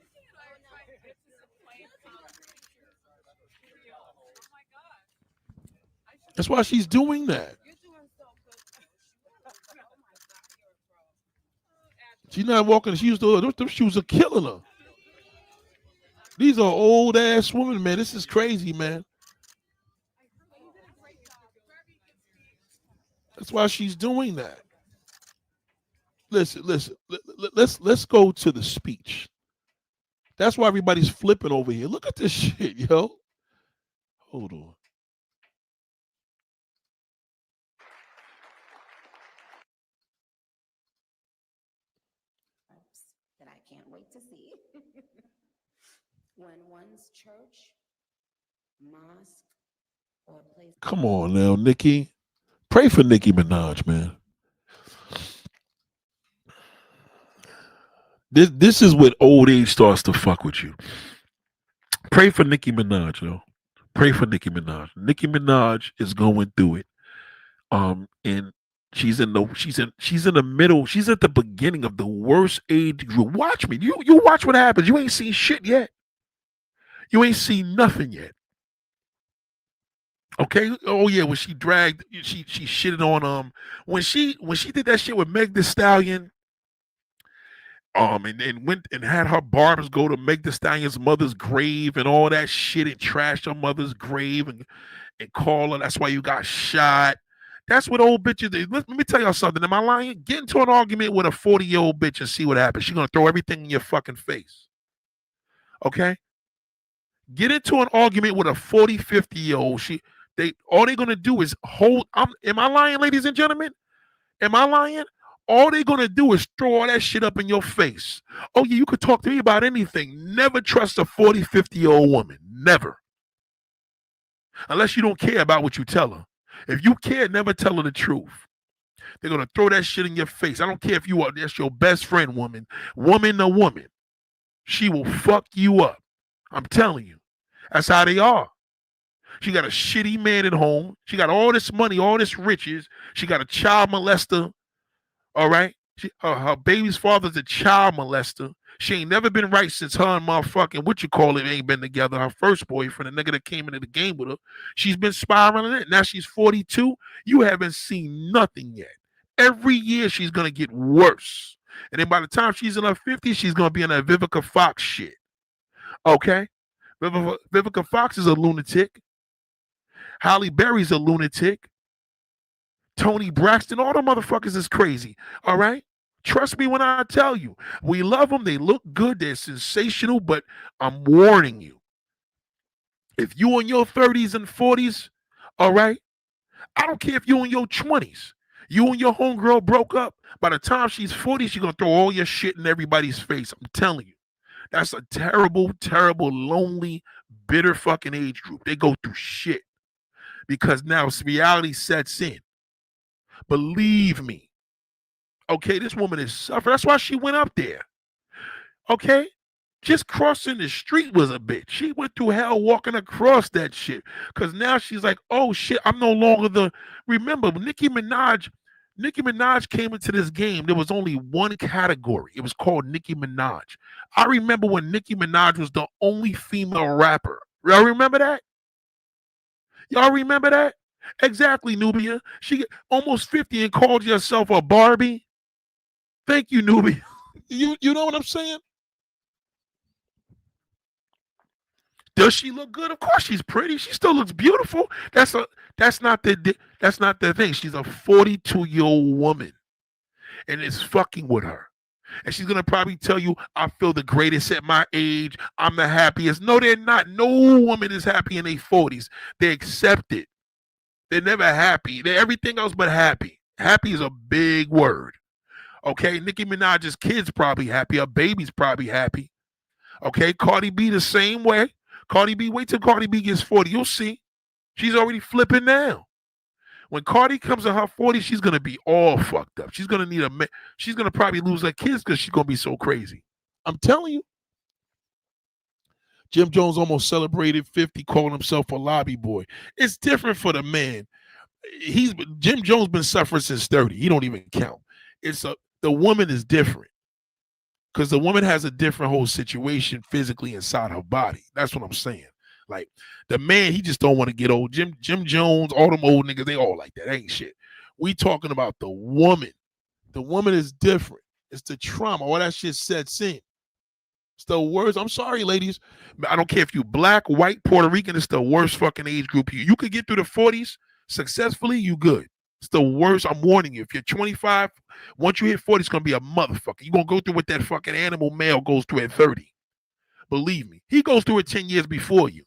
That's why she's doing that. She's not walking. Those shoes are killing her. These are old ass women, man. This is crazy, man. That's why she's doing that. Listen. Let's go to the speech. That's why everybody's flipping over here. Look at this shit, yo. Hold on. to see when one's church, mosque, or place. Come on now, Nicki. Pray for Nicki Minaj, man. This is what old age starts to fuck with you. Pray for Nicki Minaj, yo. Pray for Nicki Minaj. Nicki Minaj is going through it. And she's in the middle. She's at the beginning of the worst age group. Watch me. You watch what happens. You ain't seen shit yet. You ain't seen nothing yet. Okay. Oh yeah, when she shitted on when she did that shit with Meg Thee Stallion, and went and had her barbers go to Meg Thee Stallion's mother's grave and all that shit and trashed her mother's grave and call her. That's why you got shot. That's what old bitches do. Let me tell y'all something. Am I lying? Get into an argument with a 40-year-old bitch and see what happens. She's gonna throw everything in your fucking face. Okay? Get into an argument with a 40, 50-year-old. All they're gonna do is hold. Am I lying, ladies and gentlemen? Am I lying? All they're gonna do is throw all that shit up in your face. Oh yeah, you could talk to me about anything. Never trust a 40, 50-year-old woman. Never. Unless you don't care about what you tell her. If you care, never tell her the truth. They're gonna throw that shit in your face. I don't care if that's your best friend, woman to woman. She will fuck you up. I'm telling you. That's how they are. She got a shitty man at home. She got all this money, all this riches. She got a child molester. All right. Her baby's father's a child molester. She ain't never been right since her and motherfucking ain't been together. Her first boyfriend, the nigga that came into the game with her. She's been spiraling it. Now she's 42. You haven't seen nothing yet. Every year she's gonna get worse. And then by the time she's in her 50s, she's gonna be in that Vivica Fox shit. Okay? Vivica Fox is a lunatic. Halle Berry's a lunatic. Tony Braxton, all the motherfuckers is crazy. All right? Trust me when I tell you. We love them. They look good. They're sensational. But I'm warning you. If you in your 30s and 40s, all right? I don't care if you in your 20s. You and your homegirl broke up. By the time she's 40, she's going to throw all your shit in everybody's face. I'm telling you. That's a terrible, terrible, lonely, bitter fucking age group. They go through shit. Because now reality sets in. Believe me. Okay, this woman is suffering. That's why she went up there. Okay? Just crossing the street was a bitch. She went through hell walking across that shit. Because now she's like, oh shit, I'm no longer remember, Nicki Minaj came into this game. There was only one category. It was called Nicki Minaj. I remember when Nicki Minaj was the only female rapper. Y'all remember that? Y'all remember that? Exactly, Nubia. She almost 50 and called yourself a Barbie. Thank you, Nubia. You know what I'm saying? Does she look good? Of course she's pretty. She still looks beautiful. That's not the thing. She's a 42-year-old woman. And it's fucking with her. And she's gonna probably tell you, I feel the greatest at my age. I'm the happiest. No, they're not. No woman is happy in their 40s. They accept it. They're never happy. They're everything else but happy. Happy is a big word. Okay, Nicki Minaj's kids probably happy. Her baby's probably happy. Okay, Cardi B the same way. Cardi B, wait till Cardi B gets 40. You'll see. She's already flipping now. When Cardi comes to her 40, she's gonna be all fucked up. She's gonna she's gonna probably lose her kids because she's gonna be so crazy. I'm telling you. Jim Jones almost celebrated 50, calling himself a lobby boy. It's different for the man. Jim Jones been suffering since 30. He don't even count. The woman is different because the woman has a different whole situation physically inside her body. That's what I'm saying. Like the man, he just don't want to get old. Jim Jones, all them old niggas, they all like that. Ain't shit. We talking about the woman. The woman is different. It's the trauma. All that shit sets in. It's the worst. I'm sorry, ladies. I don't care if you black, white, Puerto Rican. It's the worst fucking age group. You could get through the 40s successfully. You good. It's the worst. I'm warning you. If you're 25, once you hit 40, it's going to be a motherfucker. You're going to go through what that fucking animal male goes through at 30. Believe me. He goes through it 10 years before you.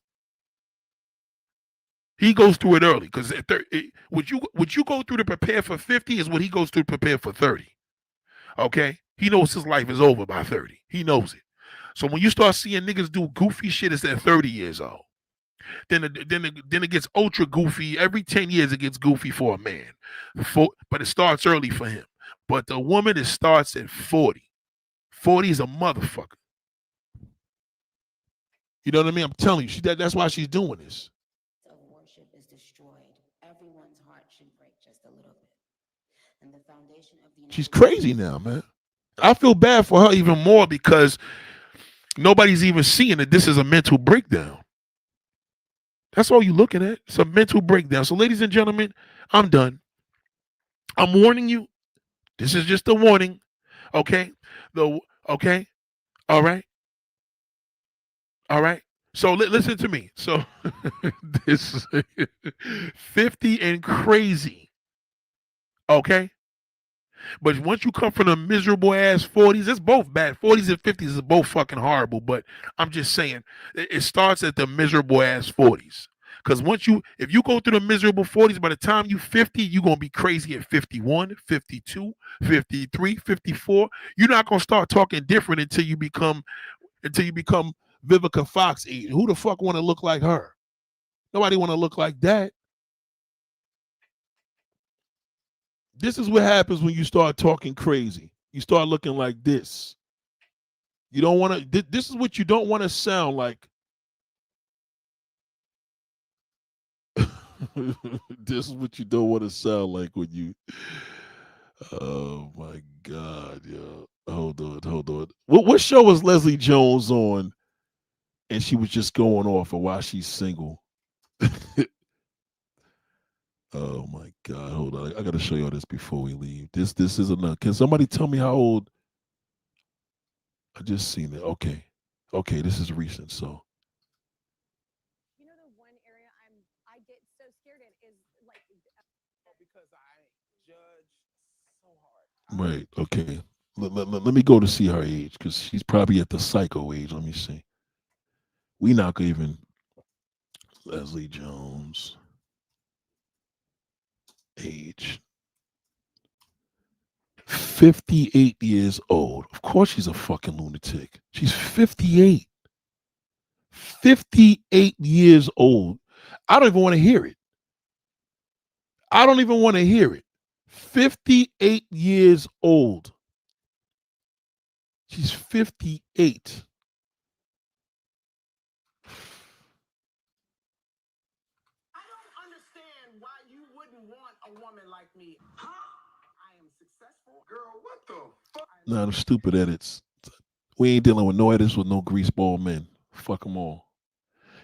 He goes through it early because what you go through to prepare for 50 is what he goes through to prepare for 30. Okay? He knows his life is over by 30. He knows it. So when you start seeing niggas do goofy shit, it's at 30 years old. Then it gets ultra goofy. Every 10 years it gets goofy for a man. But it starts early for him. But the woman, it starts at 40. 40 is a motherfucker. You know what I mean? I'm telling you, that's why she's doing this. Of worship is destroyed. Everyone's heart should break just a little bit. And the foundation of the She's crazy now, man. I feel bad for her even more because nobody's even seeing that this is a mental breakdown. That's all you're looking at. It's a mental breakdown. So, ladies and gentlemen, I'm done. I'm warning you. This is just a warning. Okay? Okay? All right? All right? So listen to me. So this is 50 and crazy. Okay? But once you come from the miserable ass 40s, it's both bad. 40s and 50s is both fucking horrible. But I'm just saying, it starts at the miserable ass 40s. Because if you go through the miserable 40s, by the time you 50, you're going to be crazy at 51, 52, 53, 54. You're not going to start talking different until you become Vivica Fox age. Who the fuck want to look like her? Nobody want to look like that. This is what happens when you start talking crazy. You start looking like this. You don't want to. This is what you don't want to sound like. This is what you don't want to sound like when you. Oh my God, yo! Hold on. What show was Leslie Jones on? And she was just going off of why she's single. Oh my God! Hold on, I gotta show y'all this before we leave. This is enough. Can somebody tell me how old? I just seen it. Okay, this is recent. So. You know, the one area I get so scared in is like Because I judge so hard. Right. Okay. Let me go to see her age because she's probably at the psycho age. Let me see. We not even Leslie Jones age. 58 years old. Of course she's a fucking lunatic. She's 58. 58 years old. I don't even want to hear it. 58 years old. She's 58. I don't understand why you wouldn't want a woman like me. Huh? I am successful. Girl, what the fuck? Nah, the stupid edits. We ain't dealing with no edits with no greaseball men. Fuck them all.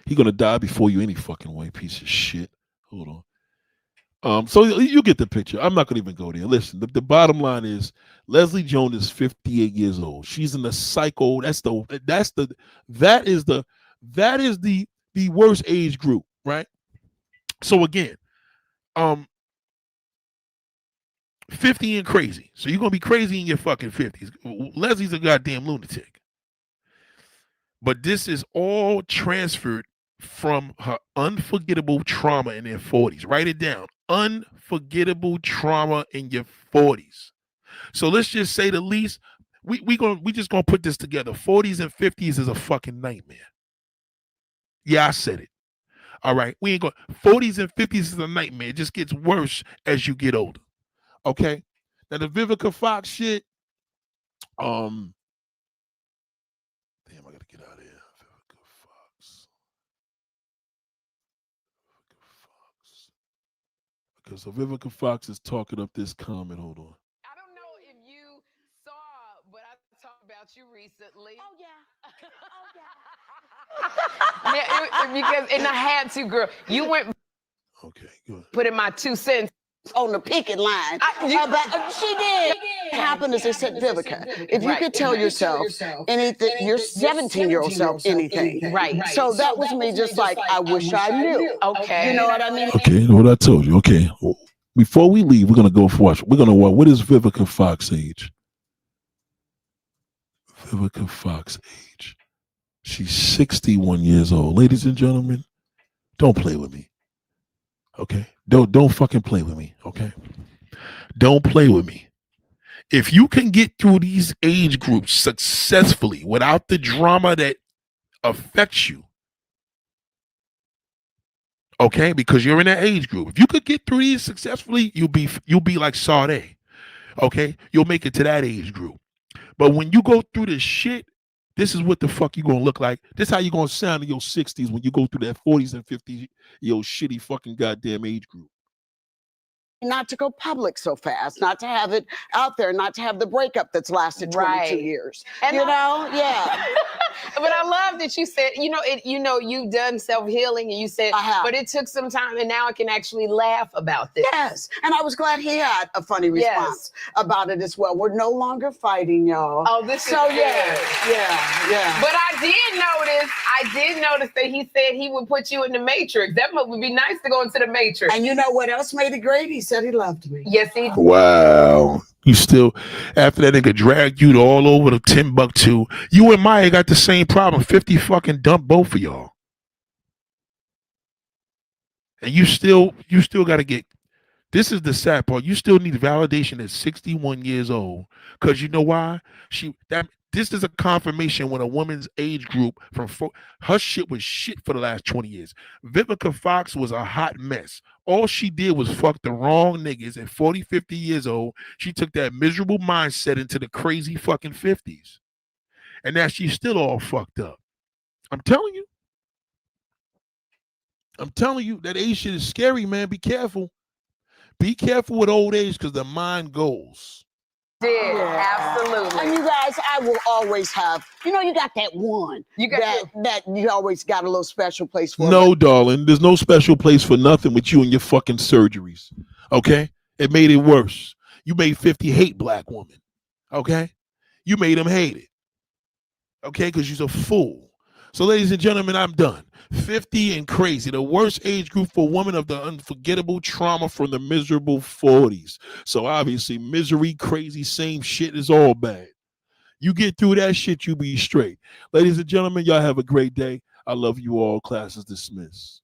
He gonna die before you any fucking way, piece of shit. Hold on. So you get the picture. I'm not gonna even go there. Listen, the bottom line is Leslie Jones is 58 years old. She's in the psycho. That is the worst age group, right? So again, 50 and crazy. So you're gonna be crazy in your fucking 50s. Leslie's a goddamn lunatic. But this is all transferred from her unforgettable trauma in their 40s. Write it down. Unforgettable trauma in your 40s. So let's just say the least, we just gonna put this together. 40s and 50s is a fucking nightmare. Yeah, I said it. All right. We ain't going 40s and 50s is a nightmare. It just gets worse as you get older. Okay. Now the Vivica Fox shit. Damn, I gotta get out of here. Vivica Fox. Okay, so Vivica Fox is talking up this comment. Hold on. I don't know if you saw, but I talked about you recently. Oh, yeah. Because and I had to, girl. You went Okay, good. putting my 2 cents on the picket line. She did. What happened is they said, Vivica, if you could tell yourself anything, your 17-year-old self anything. Right. So that was me just like, I wish I knew. Okay. You know what I mean? Okay, what I told you. Okay. Before we leave, we're gonna go for watch. We're gonna watch. What is Vivica Fox age? Vivica Fox age. She's 61 years old. Ladies and gentlemen, don't play with me. Okay? Don't fucking play with me. Okay? Don't play with me. If you can get through these age groups successfully without the drama that affects you, okay, because you're in that age group. If you could get through these successfully, you'll be like Sade. Okay, you'll make it to that age group. But when you go through this shit, this is what the fuck you gonna look like. This how you gonna sound in your 60s when you go through that 40s and 50s, your shitty fucking goddamn age group. Not to go public so fast, not to have it out there, not to have the breakup that's lasted 22 Right. years. And You know, yeah. But I love that you said, you've done self-healing, and you said, I have. but it took some time, and now I can actually laugh about this. Yes, and I was glad he had a funny response about it as well. We're no longer fighting, y'all. Oh, this is so good. yeah. But I did notice that he said he would put you in the Matrix. That would be nice to go into the Matrix. And you know what else made it great? He said he loved me. Yes, he did. Wow. You still, after that nigga dragged you all over the Timbuktu, you and Maya got the same problem. 50 fucking dumped both of y'all. And you still got to get, this is the sad part. You still need validation at 61 years old. Because you know why? This is a confirmation when a woman's age group her shit was shit for the last 20 years. Vivica Fox was a hot mess. All she did was fuck the wrong niggas at 40, 50 years old. She took that miserable mindset into the crazy fucking 50s. And now she's still all fucked up. I'm telling you, that age shit is scary, man. Be careful. Be careful with old age because the mind goes. Absolutely. And you guys, I will always have, you got that one. That you always got a little special place for. No, darling, there's no special place for nothing with you and your fucking surgeries. Okay? It made it worse. You made 50 hate black women. Okay? You made them hate it. Okay? Because you're a fool. So, ladies and gentlemen, I'm done. 50 and crazy, the worst age group for women of the unforgettable trauma from the miserable 40s. So obviously, misery, crazy, same shit is all bad. You get through that shit, you be straight. Ladies and gentlemen, y'all have a great day. I love you all. Class is dismissed.